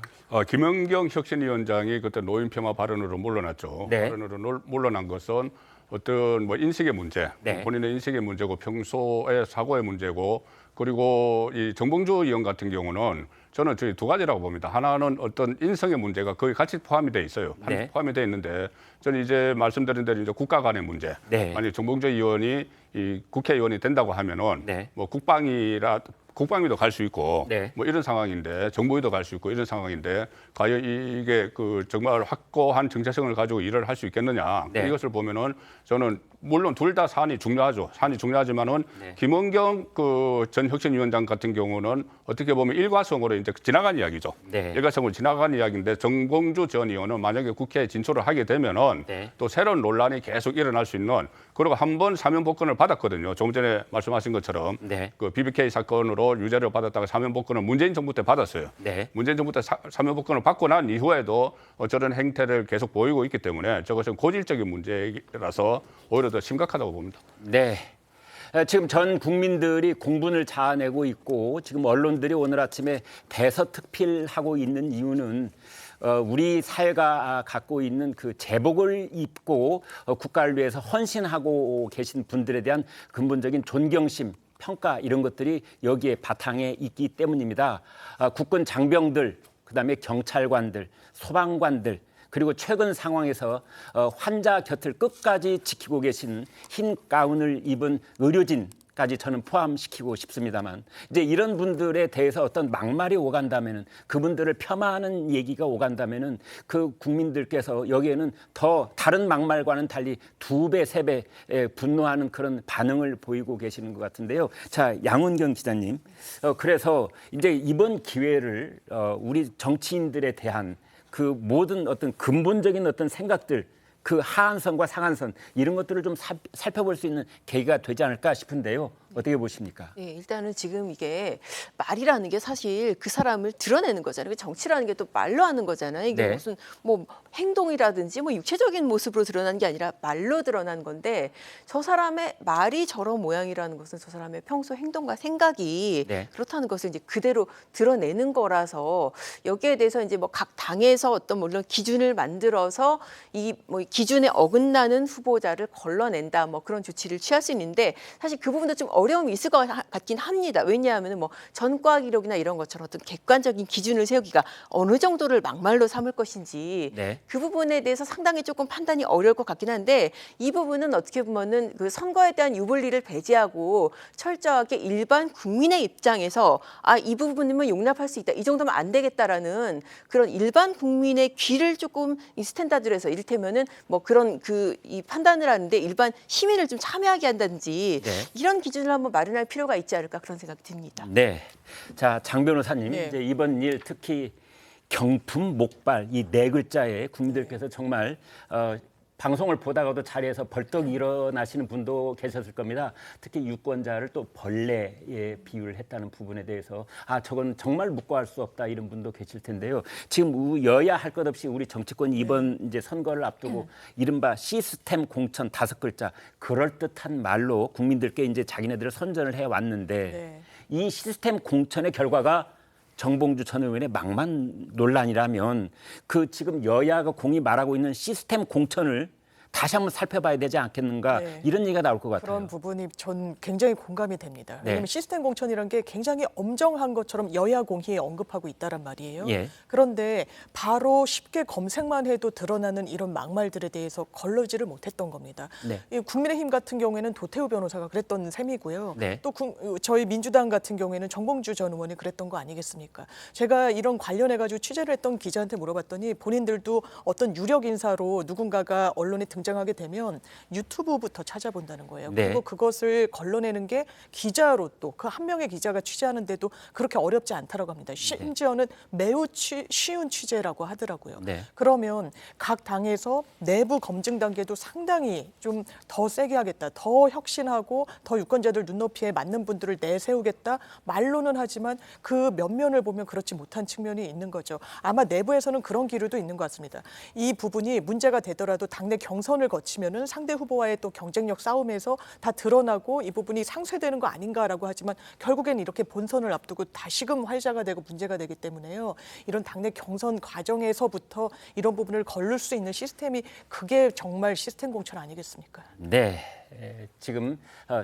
김연경 혁신위원장이 그때 노인 폄하 발언으로 물러났죠. 네. 발언으로 물러난 것은 어떤 뭐 인식의 문제, 네. 본인의 인식의 문제고 평소의 사고의 문제고 그리고 이 정봉주 의원 같은 경우는 저는 저희 두 가지라고 봅니다. 하나는 어떤 인성의 문제가 거의 같이 포함이 돼 있어요. 네. 포함이 돼 있는데 저는 이제 말씀드린 대로 이제 국가 간의 문제. 네. 만약 정봉주 의원이 이 국회의원이 된다고 하면은 네. 뭐 국방위도 갈 수 있고 네. 뭐 이런 상황인데 정보위도 갈 수 있고 이런 상황인데 과연 이게 그 정말 확고한 정체성을 가지고 일을 할 수 있겠느냐. 네. 이것을 보면은 저는 물론 둘 다 사안이 중요하죠. 사안이 중요하지만은 네. 김원경 그 전 혁신위원장 같은 경우는 어떻게 보면 일과성으로 이제 지나간 이야기죠. 네. 일과성으로 지나간 이야기인데 정봉주 전 의원은 만약에 국회에 진출을 하게 되면은 네. 또 새로운 논란이 계속 일어날 수 있는 그리고 한 번 사면 복권을 받았거든요. 조금 전에 말씀하신 것처럼 네. 그 BBK 사건으로 유죄를 받았다가 사면 복권을 문재인 정부 때 받았어요. 네. 문재인 정부 때 사면 복권을 받고 난 이후에도 저런 행태를 계속 보이고 있기 때문에 저것은 고질적인 문제라서 오히려 더 심각하다고 봅니다. 네. 지금 전 국민들이 공분을 자아내고 있고 지금 언론들이 오늘 아침에 대서특필하고 있는 이유는 우리 사회가 갖고 있는 그 제복을 입고 국가를 위해서 헌신하고 계신 분들에 대한 근본적인 존경심, 평가 이런 것들이 여기에 바탕에 있기 때문입니다. 국군 장병들, 그다음에 경찰관들, 소방관들 그리고 최근 상황에서 환자 곁을 끝까지 지키고 계신 흰 가운을 입은 의료진 까지 저는 포함시키고 싶습니다만 이제 이런 분들에 대해서 어떤 막말이 오간다면은 그분들을 폄하하는 얘기가 오간다면은 그 국민들께서 여기에는 더 다른 막말과는 달리 2배, 3배 분노하는 그런 반응을 보이고 계시는 것 같은데요. 자, 양은경 기자님, 그래서 이제 이번 기회를 우리 정치인들에 대한 그 모든 어떤 근본적인 어떤 생각들, 그 하한선과 상한선 이런 것들을 좀 살펴볼 수 있는 계기가 되지 않을까 싶은데요. 어떻게 보십니까? 네, 일단은 지금 이게 말이라는 게 사실 그 사람을 드러내는 거잖아요. 정치라는 게 또 말로 하는 거잖아요. 이게 네. 무슨 뭐 행동이라든지 뭐 육체적인 모습으로 드러나는 게 아니라 말로 드러난 건데 저 사람의 말이 저런 모양이라는 것은 저 사람의 평소 행동과 생각이 네. 그렇다는 것을 이제 그대로 드러내는 거라서 여기에 대해서 이제 뭐 각 당에서 어떤 물론 기준을 만들어서 이 뭐 기준에 어긋나는 후보자를 걸러낸다 뭐 그런 조치를 취할 수 있는데 사실 그 부분도 좀 어려움이 있을 것 같긴 합니다. 왜냐하면 뭐 전과 기록이나 이런 것처럼 어떤 객관적인 기준을 세우기가 어느 정도를 막말로 삼을 것인지 네. 그 부분에 대해서 상당히 조금 판단이 어려울 것 같긴 한데 이 부분은 어떻게 보면은 그 선거에 대한 유불리를 배제하고 철저하게 일반 국민의 입장에서 이 부분이면 용납할 수 있다. 이 정도면 안 되겠다라는 그런 일반 국민의 귀를 조금 이 스탠다드로 해서 이를테면은 뭐 그런 이 판단을 하는데 일반 시민을 좀 참여하게 한다든지 네. 이런 기준을 한번 마련할 필요가 있지 않을까 그런 생각이 듭니다. 네. 자, 장 변호사님, 네. 이제 이번 일 특히 경품 목발 이 4글자에 국민들께서 정말 방송을 보다가도 자리에서 벌떡 일어나시는 분도 계셨을 겁니다. 특히 유권자를 또 벌레에 비유를 했다는 부분에 대해서 저건 정말 묵과할 수 없다 이런 분도 계실 텐데요. 지금 여야 할 것 없이 우리 정치권이 이번 이제 선거를 앞두고 이른바 시스템 공천 5글자 그럴듯한 말로 국민들께 이제 자기네들을 선전을 해 왔는데 네. 이 시스템 공천의 결과가 정봉주 전 의원의 막말 논란이라면 그 지금 여야가 공이 말하고 있는 시스템 공천을 다시 한번 살펴봐야 되지 않겠는가 네. 이런 얘기가 나올 것 같아요. 그런 부분이 전 굉장히 공감이 됩니다. 네. 왜냐하면 시스템 공천이라는 게 굉장히 엄정한 것처럼 여야 공히에 언급하고 있다란 말이에요. 예. 그런데 바로 쉽게 검색만 해도 드러나는 이런 막말들에 대해서 걸러지를 못했던 겁니다. 네. 이 국민의힘 같은 경우에는 도태우 변호사가 그랬던 셈이고요. 네. 또 저희 민주당 같은 경우에는 정봉주 전 의원이 그랬던 거 아니겠습니까? 제가 이런 관련해가지고 취재를 했던 기자한테 물어봤더니 본인들도 어떤 유력 인사로 누군가가 언론에 등장하게 되면 유튜브부터 찾아본다는 거예요. 네. 그리고 그것을 걸러내는 게 기자로 또 그 한 명의 기자가 취재하는데도 그렇게 어렵지 않다라고 합니다. 심지어는 매우 쉬운 취재라고 하더라고요. 네. 그러면 각 당에서 내부 검증 단계도 상당히 좀 더 세게 하겠다. 더 혁신하고 더 유권자들 눈높이에 맞는 분들을 내세우겠다. 말로는 하지만 그 면면을 보면 그렇지 못한 측면이 있는 거죠. 아마 내부에서는 그런 기류도 있는 것 같습니다. 이 부분이 문제가 되더라도 당내 경선을 거치면은 상대 후보와의 또 경쟁력 싸움에서 다 드러나고 이 부분이 상쇄되는 거 아닌가라고 하지만 결국엔 이렇게 본선을 앞두고 다시금 활자가 되고 문제가 되기 때문에요. 이런 당내 경선 과정에서부터 이런 부분을 걸를 수 있는 시스템이 그게 정말 시스템 공천 아니겠습니까? 네. 지금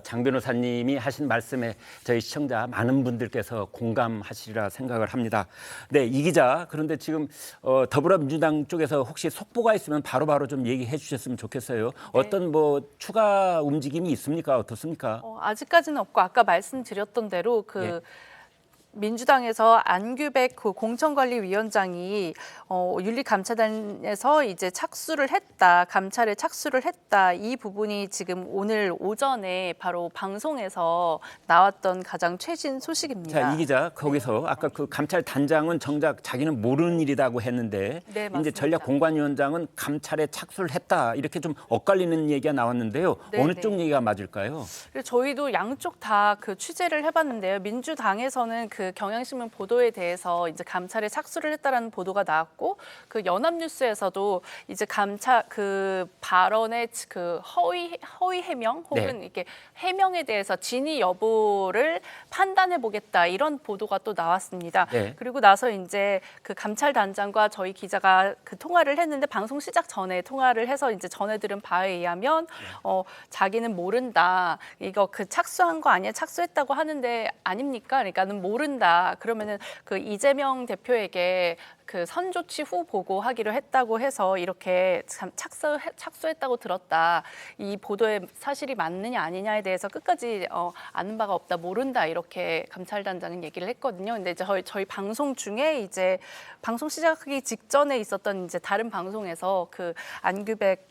장 변호사님이 하신 말씀에 저희 시청자 많은 분들께서 공감하시리라 생각을 합니다. 네, 이 기자 그런데 지금 더불어민주당 쪽에서 혹시 속보가 있으면 바로바로 좀 얘기해 주셨으면 좋겠어요. 네. 어떤 뭐 추가 움직임이 있습니까? 어떻습니까? 아직까지는 없고 아까 말씀드렸던 대로 예. 민주당에서 안규백 그 공천관리위원장이 윤리감찰단에서 이제 착수를 했다, 감찰에 착수를 했다 이 부분이 지금 오늘 오전에 바로 방송에서 나왔던 가장 최신 소식입니다. 자, 이 기자 거기서 아까 그 감찰단장은 정작 자기는 모르는 일이라고 했는데 네, 이제 맞습니다. 전략공관위원장은 감찰에 착수를 했다 이렇게 좀 엇갈리는 얘기가 나왔는데요. 네, 어느 네. 쪽 얘기가 맞을까요? 그래서 저희도 양쪽 다 그 취재를 해봤는데요. 민주당에서는 그 경향신문 보도에 대해서 이제 감찰에 착수를 했다라는 보도가 나왔고 그 연합뉴스에서도 이제 감찰 그 발언의 그 허위 해명 혹은 네. 이렇게 해명에 대해서 진위 여부를 판단해 보겠다 이런 보도가 또 나왔습니다. 네. 그리고 나서 이제 그 감찰단장과 저희 기자가 그 통화를 했는데 방송 시작 전에 통화를 해서 이제 전해들은 바에 의하면 자기는 모른다. 이거 그 착수한 거 아니야? 착수했다고 하는데 아닙니까? 그러니까는 모르는 모른다. 그러면은 그 이재명 대표에게 그 선조치 후 보고하기로 했다고 해서 이렇게 참 착수했다고 들었다. 이 보도에 사실이 맞느냐 아니냐에 대해서 끝까지 아는 바가 없다, 모른다 이렇게 감찰단장은 얘기를 했거든요. 근데 이제 저희 방송 중에 이제 방송 시작하기 직전에 있었던 이제 다른 방송에서 그 안규백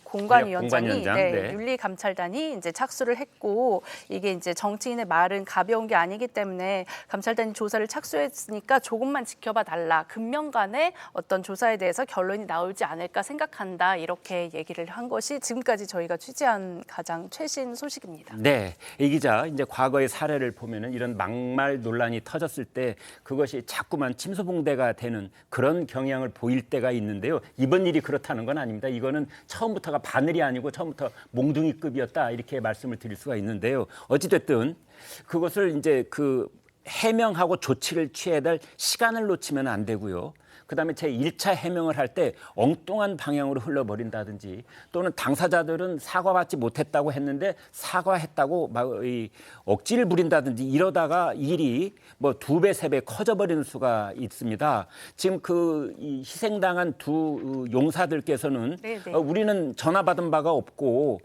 공관위원장이 네. 윤리감찰단이 이제 착수를 했고 이게 이제 정치인의 말은 가벼운 게 아니기 때문에 감찰단이 조사를 착수했으니까 조금만 지켜봐 달라. 금명간의 어떤 조사에 대해서 결론이 나오지 않을까 생각한다. 이렇게 얘기를 한 것이 지금까지 저희가 취재한 가장 최신 소식입니다. 네, 이 기자 이제 과거의 사례를 보면은 이런 막말 논란이 터졌을 때 그것이 자꾸만 침소봉대가 되는 그런 경향을 보일 때가 있는데요. 이번 일이 그렇다는 건 아닙니다. 이거는 처음부터가 바늘이 아니고 처음부터 몽둥이급이었다 이렇게 말씀을 드릴 수가 있는데요. 어찌됐든 그것을 이제 그 해명하고 조치를 취해야 될 시간을 놓치면 안 되고요. 그다음에 제 1차 해명을 할 때 엉뚱한 방향으로 흘러버린다든지 또는 당사자들은 사과받지 못했다고 했는데 사과했다고 막 억지를 부린다든지 이러다가 일이 뭐 2배, 3배 커져버리는 수가 있습니다. 지금 이 희생당한 두 용사들께서는 우리는 전화 받은 바가 없고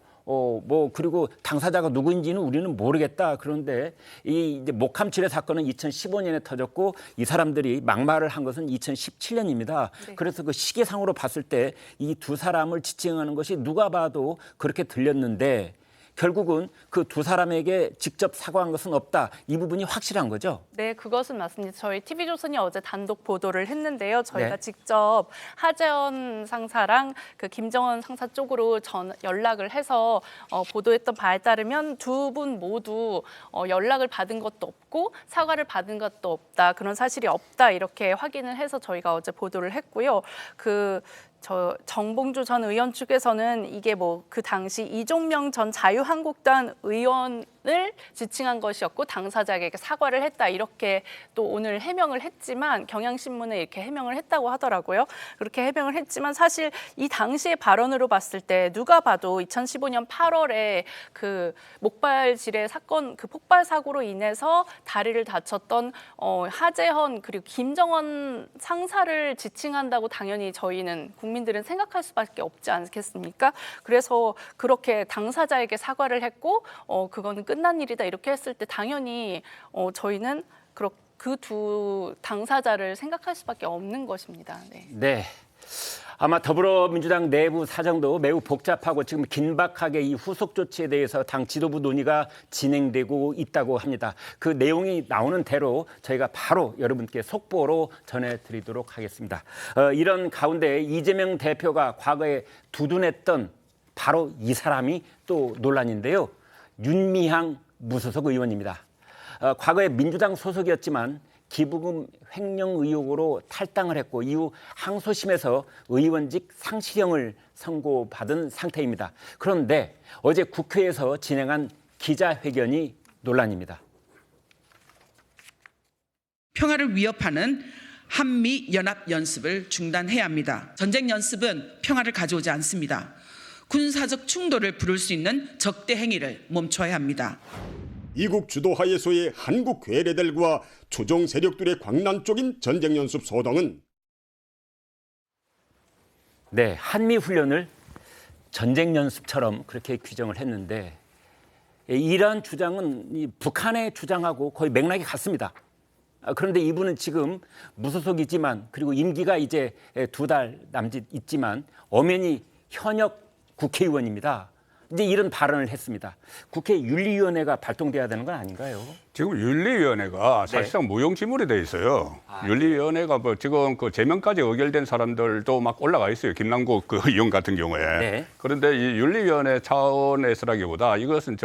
그리고 당사자가 누구인지는 우리는 모르겠다. 그런데 이제 목함칠의 사건은 2015년에 터졌고 이 사람들이 막말을 한 것은 2017년입니다. 그래서 그 시기상으로 봤을 때 이 두 사람을 지칭하는 것이 누가 봐도 그렇게 들렸는데 결국은 그 두 사람에게 직접 사과한 것은 없다. 이 부분이 확실한 거죠? 네, 그것은 맞습니다. 저희 TV조선이 어제 단독 보도를 했는데요. 저희가 네. 직접 하재헌 상사랑 그 김정은 상사 쪽으로 연락을 해서 보도했던 바에 따르면 두 분 모두 연락을 받은 것도 없고 사과를 받은 것도 없다. 그런 사실이 없다. 이렇게 확인을 해서 저희가 어제 보도를 했고요. 정봉주 전 의원 측에서는 이게 뭐 그 당시 이종명 전 자유한국당 의원을 지칭한 것이었고 당사자에게 사과를 했다 이렇게 또 오늘 해명을 했지만 경향신문에 이렇게 해명을 했다고 하더라고요. 그렇게 해명을 했지만 사실 이 당시의 발언으로 봤을 때 누가 봐도 2015년 8월에 그 목발 지뢰 사건 그 폭발 사고로 인해서 다리를 다쳤던 하재헌 그리고 김정은 상사를 지칭한다고 당연히 저희는 국민들은 생각할 수밖에 없지 않겠습니까? 그래서 그렇게 당사자에게 사과를 했고 그거는 끝난 일이다 이렇게 했을 때 당연히 저희는 그 두 당사자를 생각할 수밖에 없는 것입니다. 네. 아마 더불어민주당 내부 사정도 매우 복잡하고 지금 긴박하게 이 후속 조치에 대해서 당 지도부 논의가 진행되고 있다고 합니다. 그 내용이 나오는 대로 저희가 바로 여러분께 속보로 전해드리도록 하겠습니다. 이런 가운데 이재명 대표가 과거에 두둔했던 바로 이 사람이 또 논란인데요. 윤미향 무소속 의원입니다. 과거에 민주당 소속이었지만 기부금 횡령 의혹으로 탈당을 했고 이후 항소심에서 의원직 상실형을 선고받은 상태입니다. 그런데 어제 국회에서 진행한 기자회견이 논란입니다. 평화를 위협하는 한미 연합 연습을 중단해야 합니다. 전쟁 연습은 평화를 가져오지 않습니다. 군사적 충돌을 부를 수 있는 적대 행위를 멈춰야 합니다. 이국 주도하에서의 한국 괴뢰들과 조종 세력들의 광란적인 전쟁 연습 소동은 네, 한미 훈련을 전쟁 연습처럼 그렇게 규정을 했는데 이러한 주장은 북한의 주장하고 거의 맥락이 같습니다. 그런데 이분은 지금 무소속이지만 그리고 임기가 이제 2달 남짓 있지만 엄연히 현역 국회의원입니다. 이제 이런 발언을 했습니다. 국회 윤리위원회가 발동돼야 되는 건 아닌가요? 지금 윤리위원회가 사실상 무용지물이 돼 있어요. 윤리위원회가 뭐 지금 그 제명까지 의결된 사람들도 막 올라가 있어요. 김남국 그 의원 같은 경우에. 그런데 이 윤리위원회 차원에서라기보다 이것은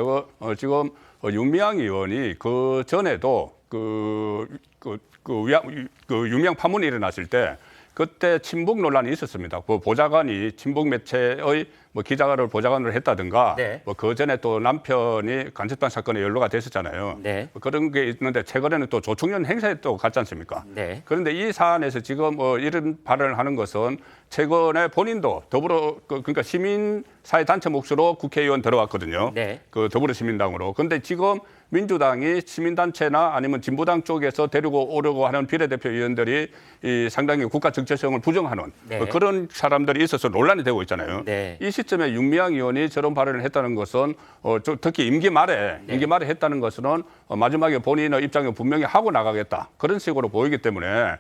지금 윤미향 의원이 그 전에도 유명 파문이 일어났을 때 그때 친북 논란이 있었습니다. 그 보좌관이 친북 매체의 뭐 기자를 보좌관을 했다든가 네. 뭐 그 전에 또 남편이 간첩단 사건에 연루가 됐었잖아요. 네. 뭐 그런 게 있는데 최근에는 또 조총련 행사에 또 갔지 않습니까? 네. 그런데 이 사안에서 지금 이런 발언을 하는 것은 최근에 본인도 그러니까 시민사회단체 몫으로 국회의원 들어왔거든요. 네. 그 더불어시민당으로. 그런데 지금 민주당이 시민단체나 아니면 진보당 쪽에서 데리고 오려고 하는 비례대표 의원들이 이 상당히 국가 정체성을 부정하는 네. 그런 사람들이 있어서 논란이 되고 있잖아요. 네. 이 시점에 윤미향 의원이 저런 발언을 했다는 것은 특히 임기 말에 했다는 것은 마지막에 본인의 입장을 분명히 하고 나가겠다 그런 식으로 보이기 때문에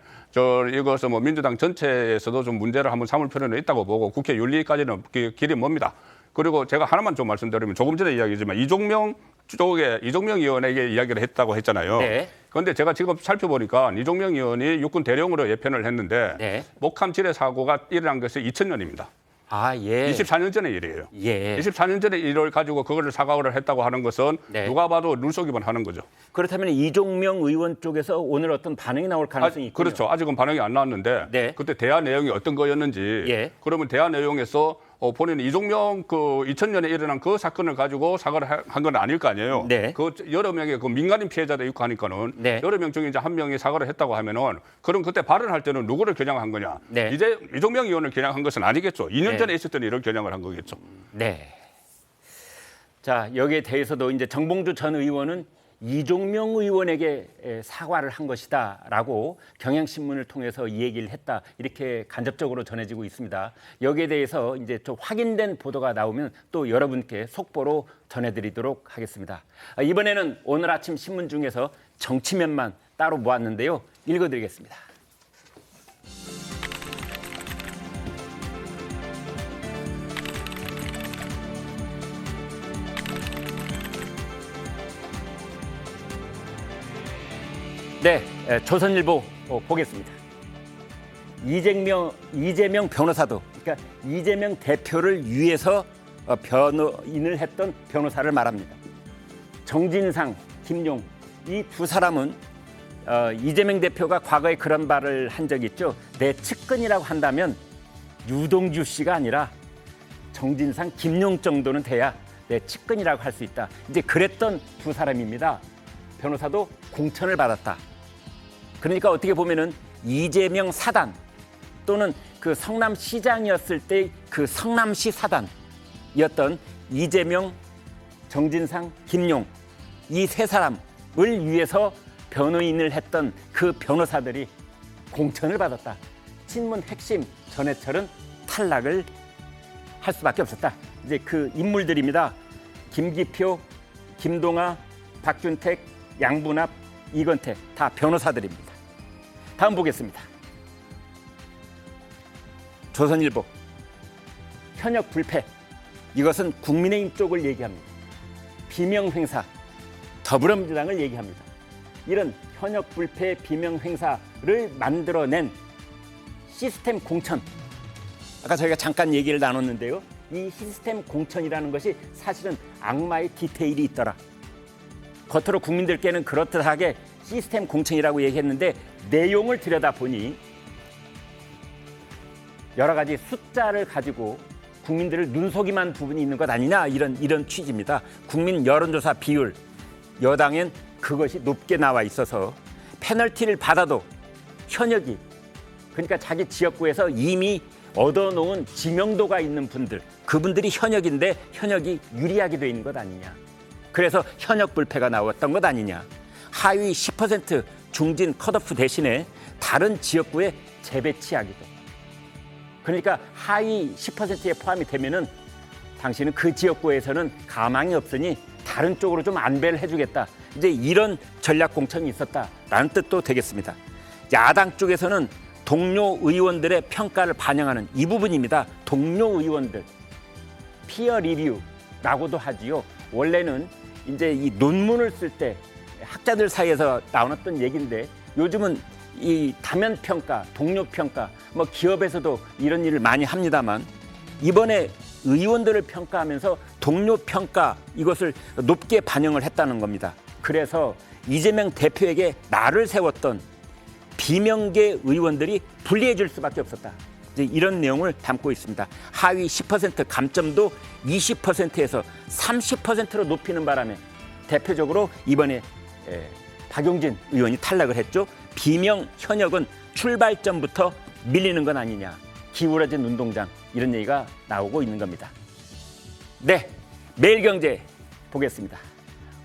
이것은 뭐 민주당 전체에서도 좀 문제를 한번 삼을 필요는 있다고 보고 국회 윤리까지는 길이 멉니다. 그리고 제가 하나만 좀 말씀드리면 조금 전에 이야기지만 이종명 의원에게 이야기를 했다고 했잖아요. 네. 그런데 제가 지금 살펴보니까 이종명 의원이 육군 대령으로 예편을 했는데 네. 목함 지뢰 사고가 일어난 것이 2000년입니다. 아, 예. 24년 전의 일이에요. 예. 24년 전의 일을 가지고 그거를 사과를 했다고 하는 것은 네. 누가 봐도 눈속임을 하는 거죠. 그렇다면 이종명 의원 쪽에서 오늘 어떤 반응이 나올 가능성이 있군요. 그렇죠. 아직은 반응이 안 나왔는데 네. 그때 대화 내용이 어떤 거였는지 예. 그러면 대화 내용에서 본인은 이종명 2000년에 일어난 그 사건을 가지고 사과를 한 건 아닐 거 아니에요. 네. 그 여러 명의 그 민간인 피해자도 있고 하니까는 네. 여러 명 중에 이제 한 명이 사과를 했다고 하면은 그럼 그때 발언할 때는 누구를 겨냥한 거냐? 네. 이제 이종명 의원을 겨냥한 것은 아니겠죠. 2년 네. 전에 있었던 일을 겨냥을 한 거겠죠. 네. 자, 여기에 대해서도 이제 정봉주 전 의원은 이종명 의원에게 사과를 한 것이다라고 경향신문을 통해서 이 얘기를 했다 이렇게 간접적으로 전해지고 있습니다. 여기에 대해서 이제 좀 확인된 보도가 나오면 또 여러분께 속보로 전해드리도록 하겠습니다. 이번에는 오늘 아침 신문 중에서 정치면만 따로 모았는데요. 읽어드리겠습니다. 네, 조선일보 보겠습니다. 이재명 변호사도, 그러니까 이재명 대표를 위해서 변호인을 했던 변호사를 말합니다. 정진상, 김용 이 두 사람은 이재명 대표가 과거에 그런 말을 한 적이 있죠. 내 측근이라고 한다면 유동규 씨가 아니라 정진상, 김용 정도는 돼야 내 측근이라고 할 수 있다. 이제 그랬던 두 사람입니다. 변호사도 공천을 받았다. 그러니까 어떻게 보면은 이재명 사단 또는 그 성남시장이었을 때 그 성남시 사단이었던 이재명, 정진상, 김용 이 세 사람을 위해서 변호인을 했던 그 변호사들이 공천을 받았다. 친문 핵심 전해철은 탈락을 할 수밖에 없었다. 이제 그 인물들입니다. 김기표, 김동아, 박준택, 양분합, 이건태 다 변호사들입니다. 다음 보겠습니다. 조선일보 현역 불패 이것은 국민의힘 쪽을 얘기합니다. 비명행사 더불어민주당을 얘기합니다. 이런 현역 불패 비명행사를 만들어낸 시스템 공천 아까 저희가 잠깐 얘기를 나눴는데요. 이 시스템 공천이라는 것이 사실은 악마의 디테일이 있더라. 겉으로 국민들께는 그렇듯하게 시스템 공천이라고 얘기했는데 내용을 들여다보니 여러 가지 숫자를 가지고 국민들을 눈속임한 부분이 있는 것 아니냐 이런 취지입니다. 국민 여론조사 비율 여당엔 그것이 높게 나와 있어서 페널티를 받아도 현역이 그러니까 자기 지역구에서 이미 얻어놓은 지명도가 있는 분들 그분들이 현역인데 현역이 유리하게 돼 있는 것 아니냐. 그래서 현역 불패가 나왔던 것 아니냐. 하위 10% 중진 컷오프 대신에 다른 지역구에 재배치하기도. 그러니까 하위 10%에 포함이 되면은 당신은 그 지역구에서는 가망이 없으니 다른 쪽으로 좀 안배를 해주겠다. 이제 이런 전략 공천이 있었다라는 뜻도 되겠습니다. 야당 쪽에서는 동료 의원들의 평가를 반영하는 이 부분입니다. 동료 의원들 피어 리뷰라고도 하지요. 원래는 이제 이 논문을 쓸 때 학자들 사이에서 나왔던 얘기인데 요즘은 이 다면 평가, 동료 평가, 뭐 기업에서도 이런 일을 많이 합니다만 이번에 의원들을 평가하면서 동료 평가 이것을 높게 반영을 했다는 겁니다. 그래서 이재명 대표에게 날을 세웠던 비명계 의원들이 불리해질 수밖에 없었다. 이제 이런 내용을 담고 있습니다. 하위 10% 감점도 20%에서 30%로 높이는 바람에 대표적으로 이번에 박용진 의원이 탈락을 했죠. 비명 현역은 출발점부터 밀리는 건 아니냐. 기울어진 운동장 이런 얘기가 나오고 있는 겁니다. 네, 매일경제 보겠습니다.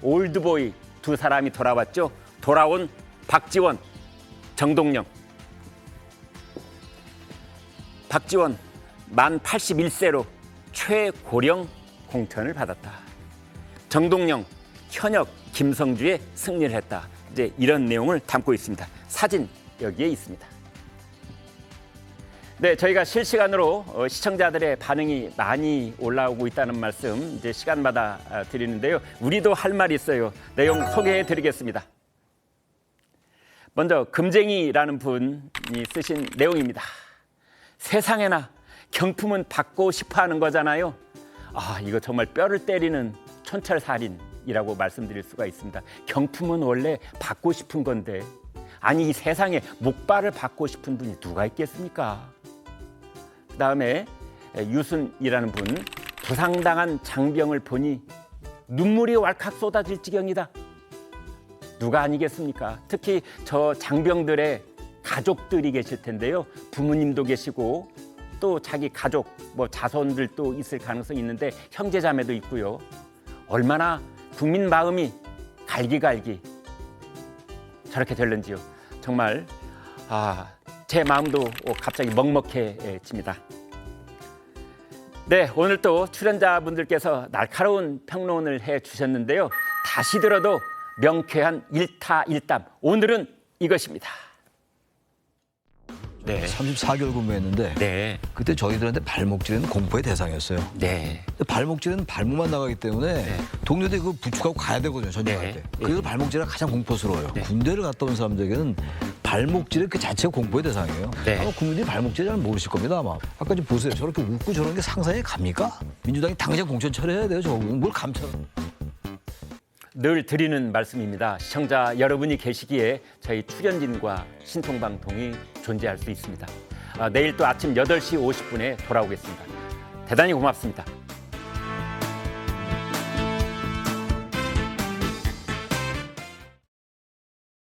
올드보이 두 사람이 돌아왔죠. 돌아온 박지원, 정동영. 박지원 만 81세로 최고령 공천을 받았다. 정동영 현역 김성주의 승리를 했다. 이제 이런 내용을 담고 있습니다. 사진 여기에 있습니다. 네, 저희가 실시간으로 시청자들의 반응이 많이 올라오고 있다는 말씀 이제 시간마다 드리는데요. 우리도 할 말이 있어요. 내용 소개해 드리겠습니다. 먼저 금쟁이라는 분이 쓰신 내용입니다. 세상에나 경품은 받고 싶어 하는 거잖아요. 아, 이거 정말 뼈를 때리는 촌철살인이라고 말씀드릴 수가 있습니다. 경품은 원래 받고 싶은 건데, 아니 이 세상에 목발을 받고 싶은 분이 누가 있겠습니까? 그 다음에 유순이라는 분, 부상당한 장병을 보니 눈물이 왈칵 쏟아질 지경이다. 누가 아니겠습니까? 특히 저 장병들의 가족들이 계실 텐데요. 부모님도 계시고 또 자기 가족, 뭐 자손들도 있을 가능성이 있는데 형제자매도 있고요. 얼마나 국민 마음이 갈기갈기 저렇게 될는지요. 정말 제 마음도 갑자기 먹먹해집니다. 네, 오늘 또 출연자분들께서 날카로운 평론을 해주셨는데요. 다시 들어도 명쾌한 일타일담. 오늘은 이것입니다. 네. 34개월 근무했는데 네. 그때 저희들한테 발목질은 공포의 대상이었어요. 네. 발목질은 발목만 나가기 때문에 동료들 그거 부축하고 가야 되거든요. 전쟁할 때. 그래서 발목질은 가장 공포스러워요. 군대를 갔다 온 사람들에게는 발목질은 그 자체가 공포의 대상이에요. 아마 국민들이 발목질을 잘 모르실 겁니다. 아마. 아까 좀 보세요. 저렇게 웃고 저런 게 상상이 갑니까? 민주당이 당장 공천 처리해야 돼요. 저건 뭘 감춰. 늘 드리는 말씀입니다. 시청자 여러분이 계시기에 저희 출연진과 신통방통이 존재할 수 있습니다. 내일 또 아침 8시 50분에 돌아오겠습니다. 대단히 고맙습니다.